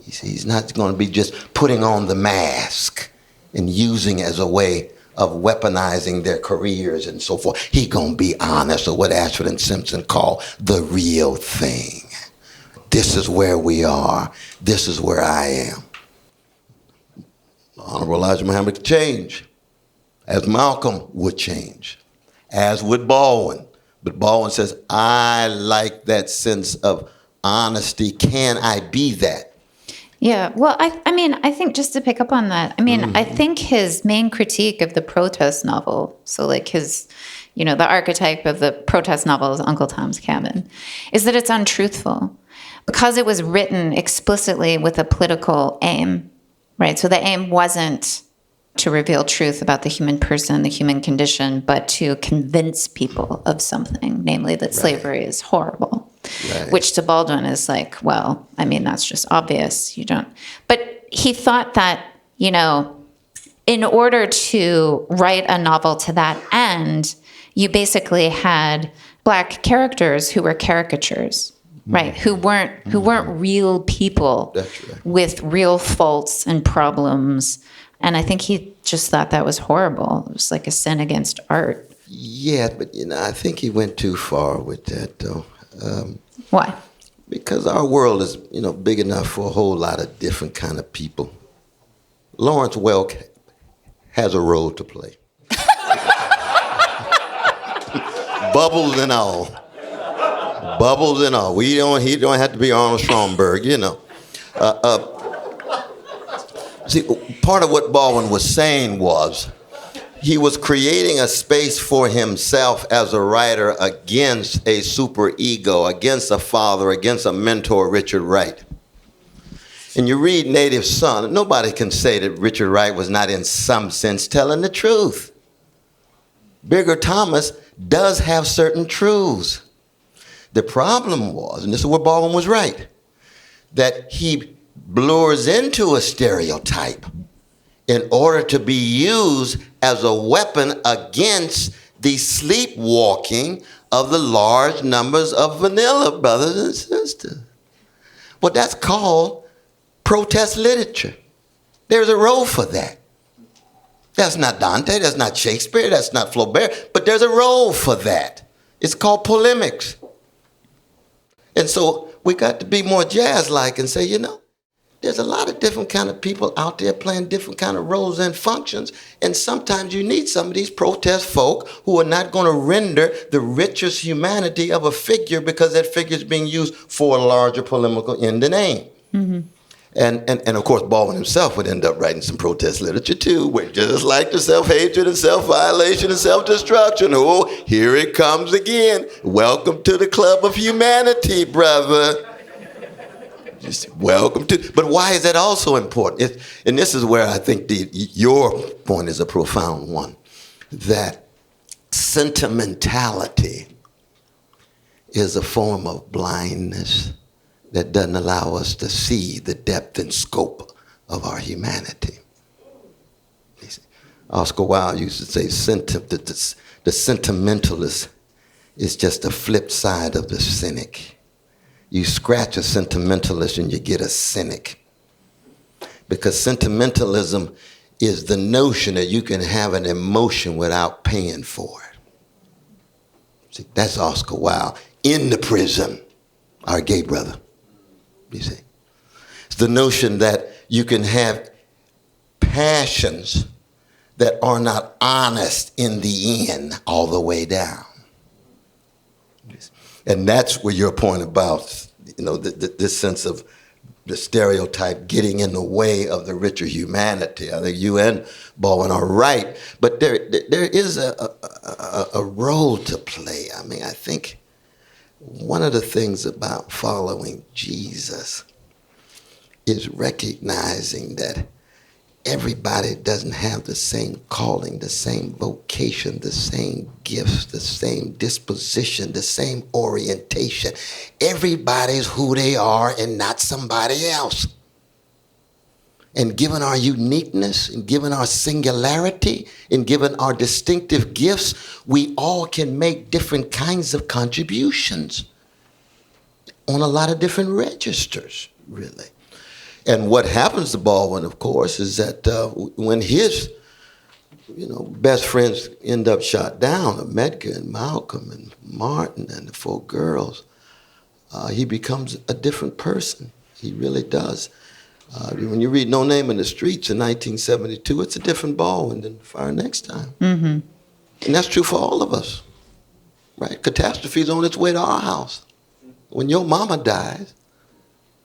He's not going to be just putting on the mask and using it as a way of weaponizing their careers and so forth. He's going to be honest, or what Ashford and Simpson call the real thing. This is where we are. This is where I am. Honorable Elijah Muhammad could change, as Malcolm would change, as would Baldwin. But Baldwin says, I like that sense of honesty. Can I be that? Yeah, well, I mean, I think just to pick up on that, I mean, I think his main critique of the protest novel, so like his, the archetype of the protest novel is Uncle Tom's Cabin, is that it's untruthful because it was written explicitly with a political aim, right? So the aim wasn't to reveal truth about the human person, the human condition, but to convince people of something, namely that slavery is horrible. Right. Which to Baldwin is like, well, I mean, that's just obvious. You don't. But he thought that, in order to write a novel to that end, you basically had black characters who were caricatures, right? Who weren't real people. That's right. With real faults and problems. And I think he just thought that was horrible. It was like a sin against art. Yeah, but I think he went too far with that, though. Why? Because our world is, big enough for a whole lot of different kind of people. Lawrence Welk has a role to play. Bubbles and all. Bubbles and all. He don't have to be Arnold Stromberg, See, part of what Baldwin was saying was he was creating a space for himself as a writer against a superego, against a father, against a mentor, Richard Wright. And you read Native Son, nobody can say that Richard Wright was not in some sense telling the truth. Bigger Thomas does have certain truths. The problem was, and this is where Baldwin was right, that he blurs into a stereotype in order to be used as a weapon against the sleepwalking of the large numbers of vanilla brothers and sisters. Well, that's called protest literature. There's a role for that. That's not Dante, that's not Shakespeare, that's not Flaubert, but there's a role for that. It's called polemics. And so we got to be more jazz-like and say, there's a lot of different kind of people out there playing different kind of roles and functions. And sometimes you need some of these protest folk who are not going to render the richest humanity of a figure because that figure is being used for a larger polemical end and aim. Mm-hmm. And of course, Baldwin himself would end up writing some protest literature too, with just like the self-hatred and self-violation and self-destruction. Oh, here it comes again. Welcome to the club of humanity, brother. Welcome to. But why is that also important? And this is where I think your point is a profound one. That sentimentality is a form of blindness that doesn't allow us to see the depth and scope of our humanity. Oscar Wilde used to say the sentimentalist is just the flip side of the cynic. You scratch a sentimentalist and you get a cynic. Because sentimentalism is the notion that you can have an emotion without paying for it. See, that's Oscar Wilde in the prison, our gay brother. You see, it's the notion that you can have passions that are not honest in the end all the way down. And that's where your point about, this sense of the stereotype getting in the way of the richer humanity. I think you and Baldwin are right, but there is a role to play. I mean, I think one of the things about following Jesus is recognizing that everybody doesn't have the same calling, the same vocation, the same gifts, the same disposition, the same orientation. Everybody's who they are and not somebody else. And given our uniqueness and given our singularity and given our distinctive gifts, we all can make different kinds of contributions on a lot of different registers, really. And what happens to Baldwin, of course, is that when his, best friends end up shot down, Medgar and Malcolm and Martin and the 4 girls, he becomes a different person. He really does. When you read No Name in the Streets in 1972, it's a different Baldwin than Fire Next Time. Mm-hmm. And that's true for all of us, right? Catastrophe's on its way to our house. When your mama dies,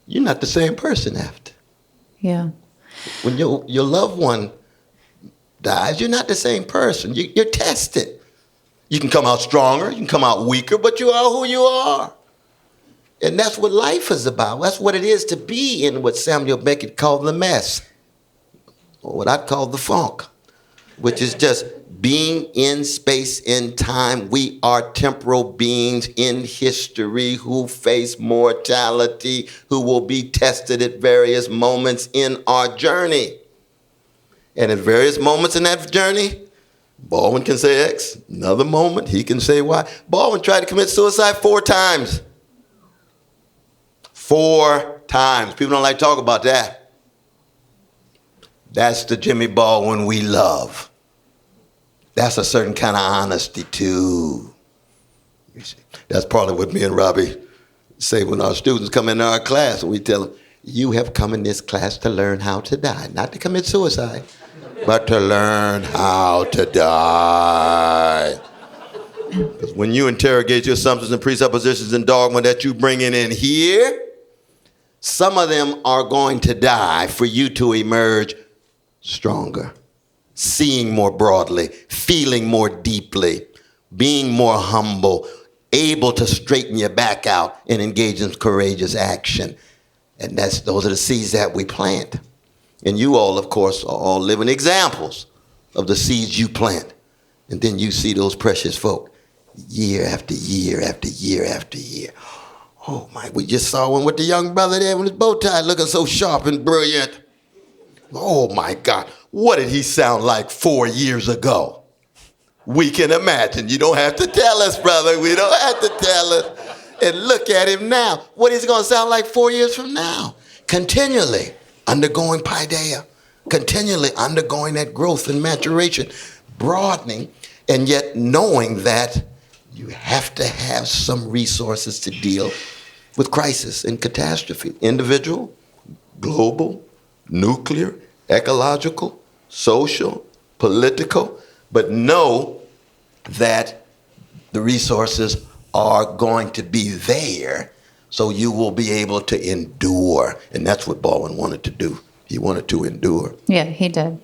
you're not the same person after. Yeah. When your loved one dies, you're not the same person. You're tested. You can come out stronger, you can come out weaker, but you are who you are. And that's what life is about. That's what it is to be in what Samuel Beckett called the mess, or what I call the funk, which is just being in space and time. We are temporal beings in history who face mortality, who will be tested at various moments in our journey. And at various moments in that journey, Baldwin can say X. Another moment, he can say Y. Baldwin tried to commit suicide 4 times. 4 times. People don't like to talk about that. That's the Jimmy Baldwin we love. That's a certain kind of honesty, too. You see, that's probably what me and Robbie say when our students come into our class, and we tell them, you have come in this class to learn how to die, not to commit suicide, but to learn how to die. Because when you interrogate your assumptions and presuppositions and dogma that you bring in here, some of them are going to die for you to emerge stronger, seeing more broadly, feeling more deeply, being more humble, able to straighten your back out and engage in courageous action. And those are the seeds that we plant. And you all, of course, are all living examples of the seeds you plant. And then you see those precious folk year after year after year after year. Oh my, we just saw one with the young brother there with his bow tie looking so sharp and brilliant. Oh my God, what did he sound like 4 years ago? We can imagine. You don't have to tell us, brother. We don't have to tell us. And look at him now. What is he going to sound like 4 years from now? Continually undergoing paideia, continually undergoing that growth and maturation, broadening, and yet knowing that you have to have some resources to deal with crisis and catastrophe. Individual, global, nuclear, ecological, social, political, but know that the resources are going to be there so you will be able to endure. And that's what Baldwin wanted to do. He wanted to endure. Yeah, he did.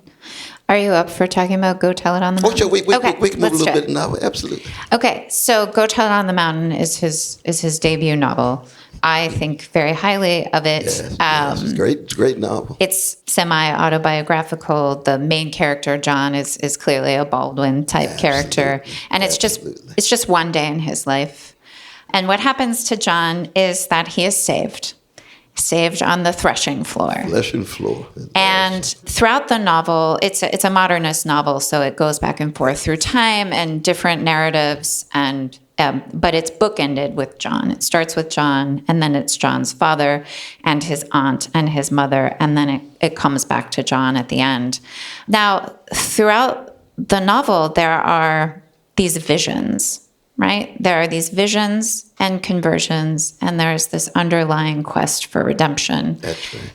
Are you up for talking about Go Tell It on the Mountain? Oh, sure. We can move a little bit now. Absolutely. Okay, so Go Tell It on the Mountain is his debut novel. I think very highly of it. Yes, it's great. It's a great novel. It's semi-autobiographical. The main character, John, is clearly a Baldwin type character. And it's just one day in his life. And what happens to John is that he is saved on the threshing floor. Threshing floor. And throughout the novel, it's a modernist novel, so it goes back and forth through time and different narratives, and but it's bookended with John. It starts with John, and then it's John's father and his aunt and his mother, and then it comes back to John at the end. Now, throughout the novel, there are these visions, right? There are these visions and conversions, and there's this underlying quest for redemption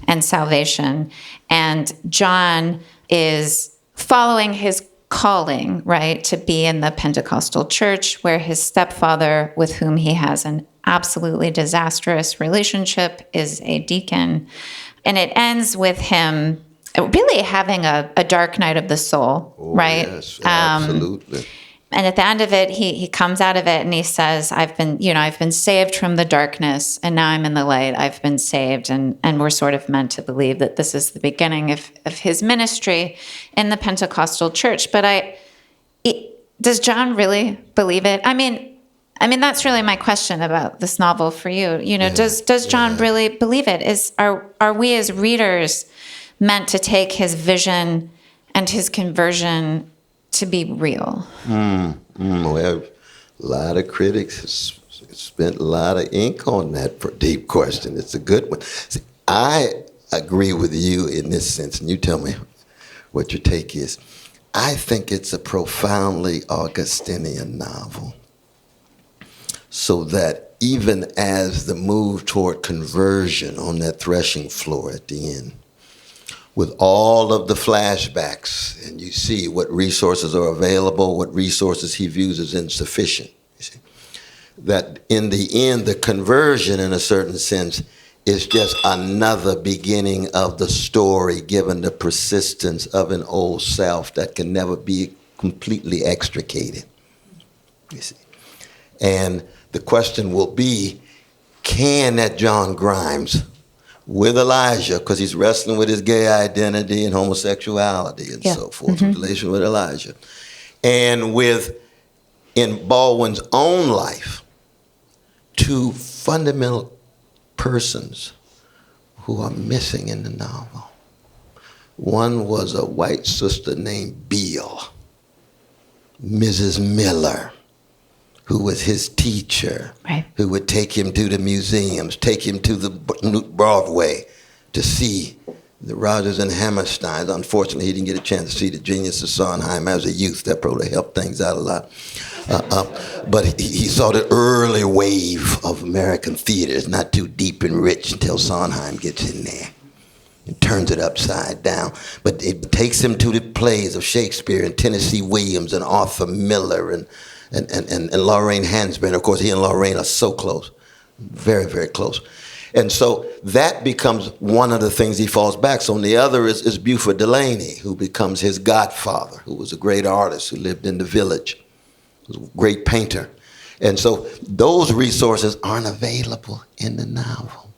and salvation. And John is following his calling, right, to be in the Pentecostal church, where his stepfather, with whom he has an absolutely disastrous relationship, is a deacon. And it ends with him really having a dark night of the soul, right? Yes, absolutely. And at the end of it, he comes out of it and he says, I've been saved from the darkness, and now I'm in the light. I've been saved. And we're sort of meant to believe that this is the beginning of his ministry in the Pentecostal church. But does John really believe it? I mean, that's really my question about this novel for you. Does John really believe it? Are we as readers meant to take his vision and his conversion to be real? Well, a lot of critics spent a lot of ink on that deep question. It's a good one. See, I agree with you in this sense, and you tell me what your take is. I think it's a profoundly Augustinian novel, so that even as the move toward conversion on that threshing floor at the end, with all of the flashbacks, and you see what resources are available, what resources he views as insufficient, you see, that in the end, the conversion, in a certain sense, is just another beginning of the story, given the persistence of an old self that can never be completely extricated, you see. And the question will be, can that John Grimes, with Elijah, because he's wrestling with his gay identity and homosexuality and so forth, in relation with Elijah, and in Baldwin's own life, two fundamental persons who are missing in the novel. One was a white sister named Beale, Mrs. Miller, who was his teacher, right, who would take him to the museums, take him to the Broadway to see the Rodgers and Hammersteins. Unfortunately, he didn't get a chance to see the Genius of Sondheim as a youth. That probably helped things out a lot. But he saw the early wave of American theater. It's not too deep and rich until Sondheim gets in there and turns it upside down. But it takes him to the plays of Shakespeare and Tennessee Williams and Arthur Miller and Lorraine Hansberry. Of course, he and Lorraine are so close, very, very close. And so that becomes one of the things he falls back on. The other is Buford Delaney, who becomes his godfather, who was a great artist who lived in the village, was a great painter. And so those resources aren't available in the novel,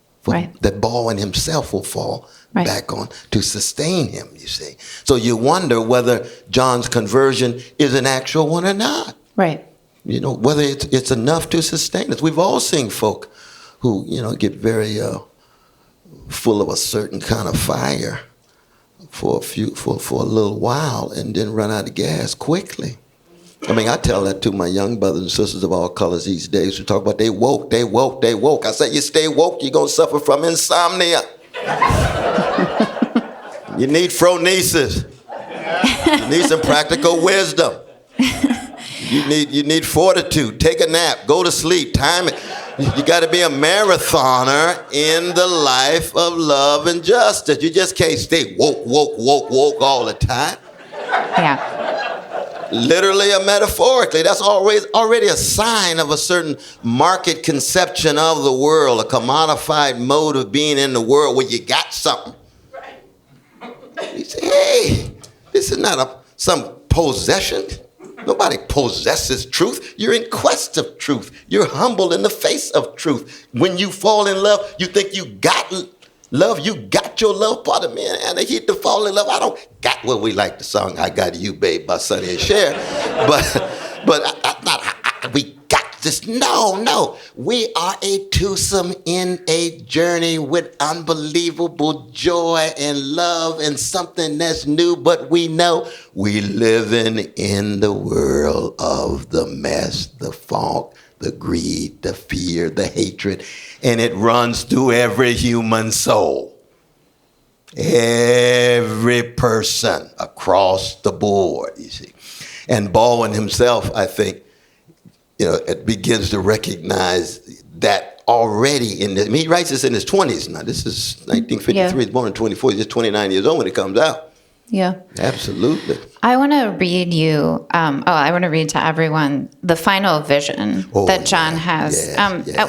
that Baldwin himself will fall back on to sustain him, you see. So you wonder whether John's conversion is an actual one or not. Right. Whether it's enough to sustain us. We've all seen folk who, get very full of a certain kind of fire for a little while and then run out of gas quickly. I tell that to my young brothers and sisters of all colors these days who talk about they woke. I say, you stay woke, you're going to suffer from insomnia. You need phronesis. You need some practical wisdom. You need fortitude. Take a nap. Go to sleep. Time it. You got to be a marathoner in the life of love and justice. You just can't stay woke all the time. Yeah. Literally or metaphorically. That's already a sign of a certain market conception of the world, a commodified mode of being in the world where you got something. You say, hey, this is not some possession. Nobody possesses truth. You're in quest of truth. You're humble in the face of truth. When you fall in love, you think you got love. You got your love part of me. And I hit to fall in love. I don't got what we like the song "I Got You, Babe" by Sonny and Cher. We got this. No. We are a twosome in a journey with unbelievable joy and love and something that's new. But we know we living in the world of the mess, the funk, the greed, the fear, the hatred, and it runs through every human soul. Every person across the board, you see. And Baldwin himself, I think, it begins to recognize that already he writes this in his 20s now. This is 1953. Yeah. He's born in 24. He's just 29 years old when it comes out. Yeah. Absolutely. I want to read you, I want to read to everyone the final vision that John has.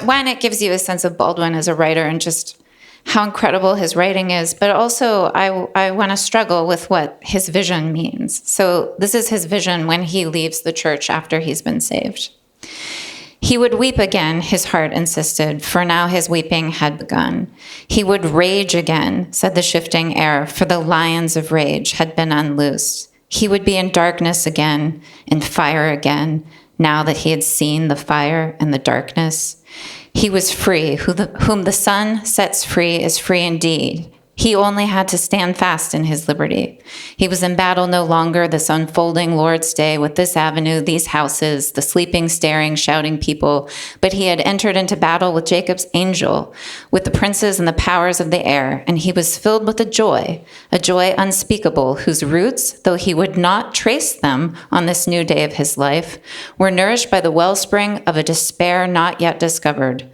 One, it gives you a sense of Baldwin as a writer and just how incredible his writing is, but also I want to struggle with what his vision means. So this is his vision when he leaves the church after he's been saved. He would weep again, his heart insisted, for now his weeping had begun. He would rage again, said the shifting air, for the lions of rage had been unloosed. He would be in darkness again, in fire again, now that he had seen the fire and the darkness. He was free. Whom the Son sets free is free indeed. He only had to stand fast in his liberty. He was in battle no longer, this unfolding Lord's Day with this avenue, these houses, the sleeping, staring, shouting people, but he had entered into battle with Jacob's angel, with the princes and the powers of the air, and he was filled with a joy unspeakable, whose roots, though he would not trace them on this new day of his life, were nourished by the wellspring of a despair not yet discovered.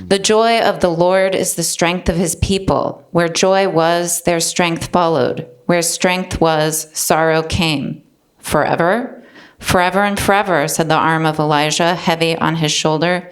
The joy of the Lord is the strength of his people. Where joy was, their strength followed. Where strength was, sorrow came. Forever? Forever and forever, said the arm of Elijah, heavy on his shoulder.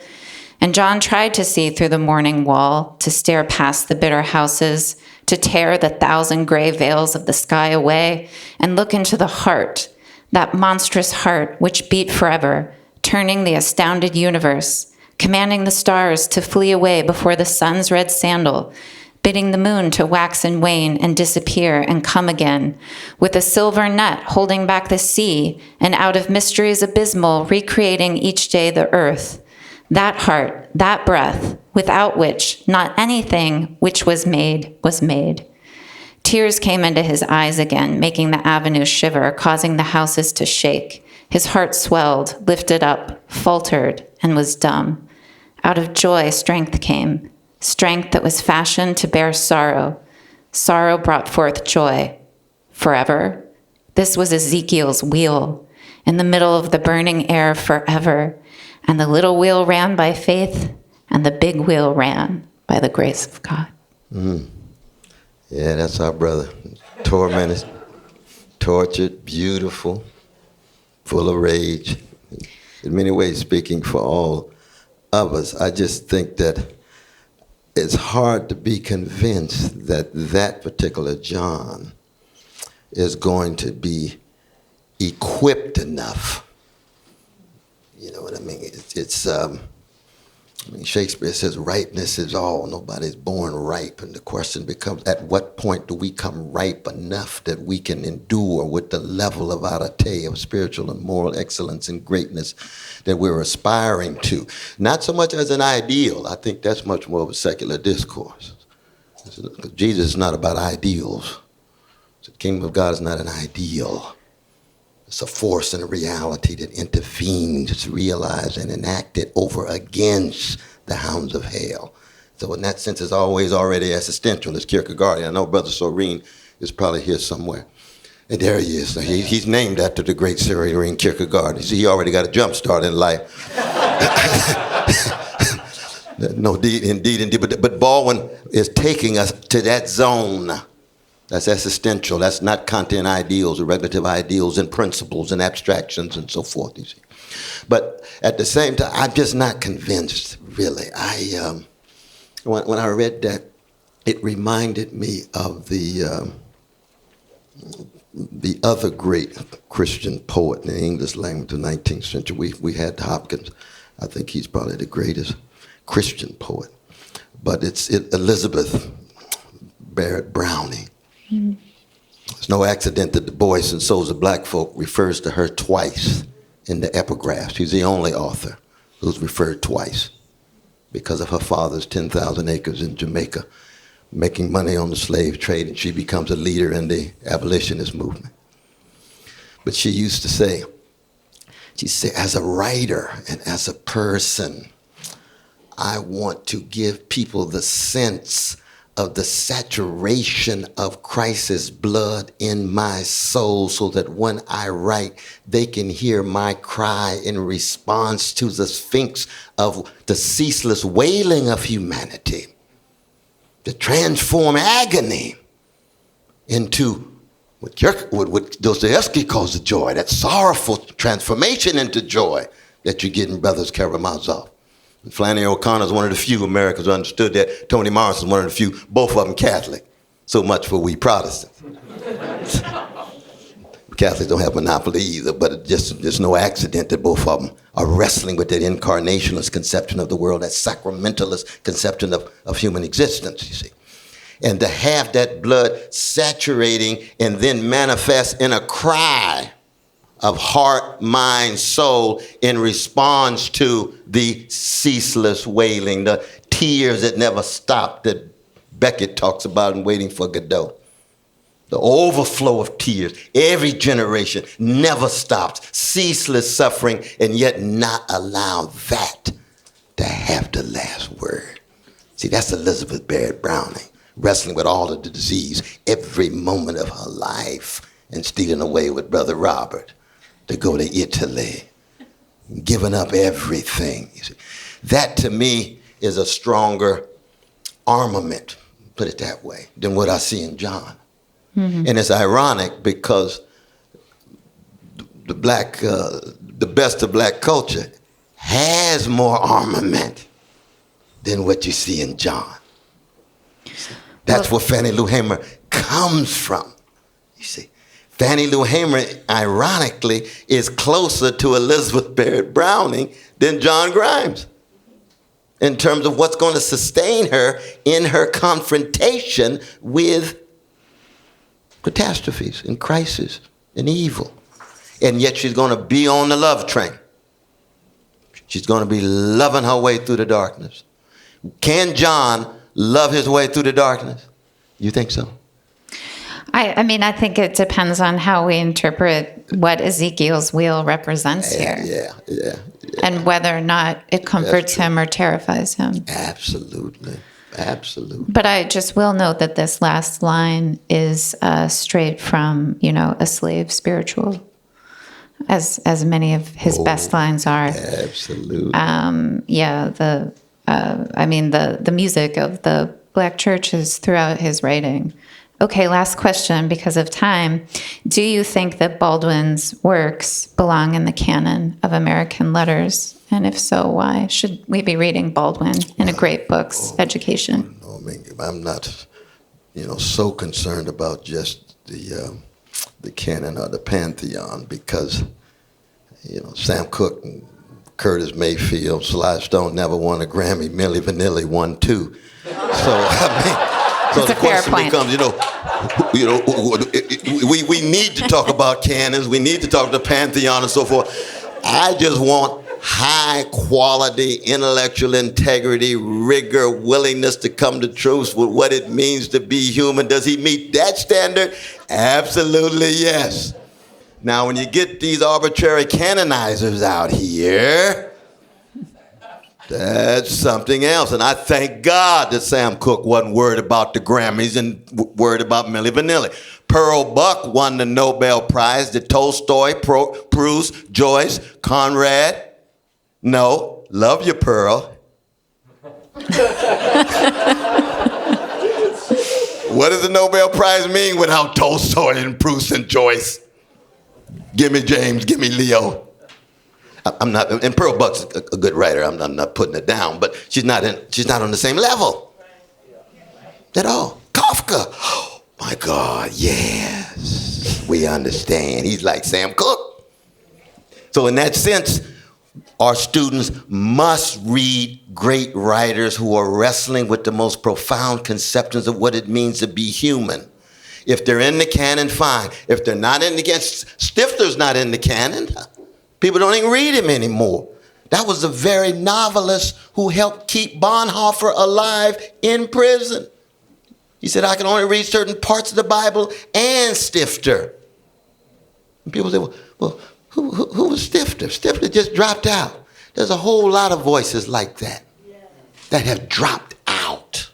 And John tried to see through the morning wall, to stare past the bitter houses, to tear the 1,000 gray veils of the sky away, and look into the heart, that monstrous heart which beat forever, turning the astounded universe, commanding the stars to flee away before the sun's red sandal, bidding the moon to wax and wane and disappear and come again, with a silver net holding back the sea, and out of mysteries abysmal recreating each day the earth. That heart, that breath, without which not anything which was made was made. Tears came into his eyes again, making the avenue shiver, causing the houses to shake. His heart swelled, lifted up, faltered, and was dumb. Out of joy, strength came, strength that was fashioned to bear sorrow. Sorrow brought forth joy. Forever? This was Ezekiel's wheel, in the middle of the burning air forever. And the little wheel ran by faith, and the big wheel ran by the grace of God. Yeah, that's our brother. Tormented, tortured, beautiful, full of rage. In many ways, speaking for all of us, I just think that it's hard to be convinced that that particular John is going to be equipped enough. You know what I mean? Shakespeare says ripeness is all. Nobody's born ripe. And the question becomes, at what point do we come ripe enough that we can endure with the level of arete, of spiritual and moral excellence and greatness that we're aspiring to? Not so much as an ideal. I think that's much more of a secular discourse. Jesus is not about ideals. The kingdom of God is not an ideal. It's a force and a reality that intervenes, realized, and enacted over against the hounds of hell. So in that sense, it's always already existential. It's Kierkegaardian. I know Brother Soren is probably here somewhere. And there he is. He's named after the great Soren Kierkegaard. You see, he already got a jump start in life. No, indeed. But Baldwin is taking us to that zone. That's existential. That's not content ideals or regulative ideals and principles and abstractions and so forth, you see. But at the same time, I'm just not convinced, really. When I read that, it reminded me of the the other great Christian poet in the English language of the 19th century. We had Hopkins. I think he's probably the greatest Christian poet. But it's Elizabeth Barrett Browning. Mm-hmm. It's no accident that Du Bois and Souls of Black Folk refers to her twice in the epigraphs. She's the only author who's referred twice because of her father's 10,000 acres in Jamaica, making money on the slave trade, and she becomes a leader in the abolitionist movement. But she used to say, as a writer and as a person, I want to give people the sense of the saturation of Christ's blood in my soul so that when I write, they can hear my cry in response to the sphinx of the ceaseless wailing of humanity, to transform agony into what Dostoevsky calls the joy, that sorrowful transformation into joy that you get in Brothers Karamazov. And Flannery O'Connor is one of the few Americans who understood that. Toni Morrison is one of the few, both of them Catholic. So much for we Protestants. Catholics don't have monopoly either, but it's no accident that both of them are wrestling with that incarnationalist conception of the world, that sacramentalist conception of human existence, you see. And to have that blood saturating and then manifest in a cry of heart, mind, soul in response to the ceaseless wailing, the tears that never stop that Beckett talks about in Waiting for Godot. The overflow of tears, every generation never stops, ceaseless suffering, and yet not allow that to have the last word. See, that's Elizabeth Barrett Browning, wrestling with all of the disease every moment of her life and stealing away with Brother Robert to go to Italy, giving up everything. You see, that to me is a stronger armament, put it that way, than what I see in John. Mm-hmm. And it's ironic because the best of black culture has more armament than what you see in John. That's where Fannie Lou Hamer comes from, you see. Fannie Lou Hamer, ironically, is closer to Elizabeth Barrett Browning than John Grimes in terms of what's going to sustain her in her confrontation with catastrophes and crisis and evil. And yet she's going to be on the love train. She's going to be loving her way through the darkness. Can John love his way through the darkness? You think so? I mean, I think it depends on how we interpret what Ezekiel's wheel represents here. Yeah. And whether or not it comforts him or terrifies him. Absolutely. But I just will note that this last line is straight from, a slave spiritual, as many of his best lines are. Absolutely. The music of the Black churches throughout his writing. Okay, last question because of time. Do you think that Baldwin's works belong in the canon of American letters? And if so, why? Should we be reading Baldwin in a great books education? I mean, I'm not, so concerned about just the canon or the pantheon because, Sam Cooke and Curtis Mayfield, Sly Stone never won a Grammy. Milli Vanilli won 2. So the question becomes, we need to talk about canons. We need to talk the pantheon and so forth. I just want high quality intellectual integrity, rigor, willingness to come to truth with what it means to be human. Does he meet that standard? Absolutely yes. Now, when you get these arbitrary canonizers out here, that's something else. And I thank God that Sam Cooke wasn't worried about the Grammys and worried about Milli Vanilli. Pearl Buck won the Nobel Prize. Did Tolstoy, Proust, Joyce, Conrad? No. Love you, Pearl. What does the Nobel Prize mean without Tolstoy and Proust and Joyce? Give me James, give me Leo. I'm not, and Pearl Buck's a good writer. I'm not putting it down, but she's not on the same level at all. Kafka, oh my God, yes. we understand. He's like Sam Cooke. So in that sense, our students must read great writers who are wrestling with the most profound conceptions of what it means to be human. If they're in the canon, fine. If they're not in the canon, Stifter's not in the canon. People don't even read him anymore. That was the very novelist who helped keep Bonhoeffer alive in prison. He said, I can only read certain parts of the Bible and Stifter. And people say, well, who was Stifter? Stifter just dropped out. There's a whole lot of voices like that that have dropped out,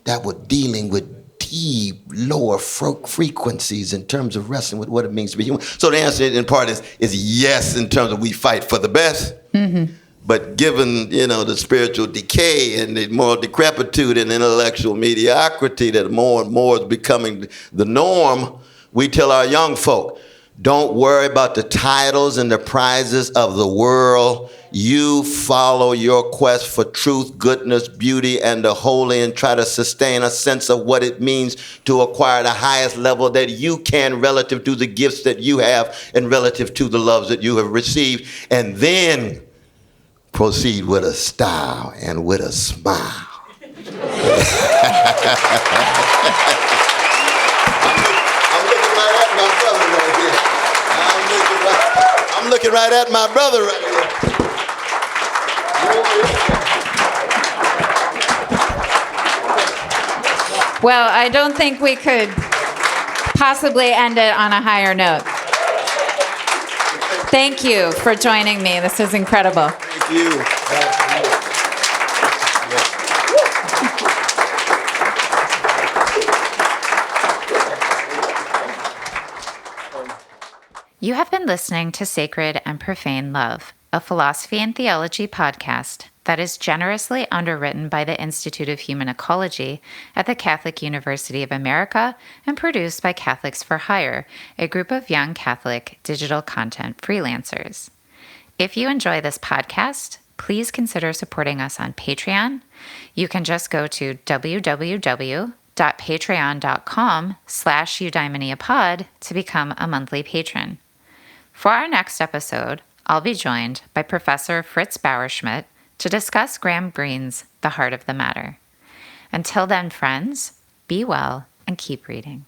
that were dealing with deep, lower frequencies in terms of wrestling with what it means to be human. So the answer in part is yes, in terms of we fight for the best. Mm-hmm. But given, the spiritual decay and the moral decrepitude and intellectual mediocrity that more and more is becoming the norm, we tell our young folk, don't worry about the titles and the prizes of the world. You follow your quest for truth, goodness, beauty, and the holy, and try to sustain a sense of what it means to acquire the highest level that you can relative to the gifts that you have and relative to the loves that you have received. And then proceed with a style and with a smile. I'm looking right at my brother right here. Well, I don't think we could possibly end it on a higher note. Thank you for joining me. This is incredible. Thank you. You have been listening to Sacred and Profane Love, a philosophy and theology podcast that is generously underwritten by the Institute of Human Ecology at the Catholic University of America and produced by Catholics for Hire, a group of young Catholic digital content freelancers. If you enjoy this podcast, please consider supporting us on Patreon. You can just go to www.patreon.com/eudaimoniapod to become a monthly patron. For our next episode, I'll be joined by Professor Fritz Bauerschmidt to discuss Graham Greene's The Heart of the Matter. Until then, friends, be well and keep reading.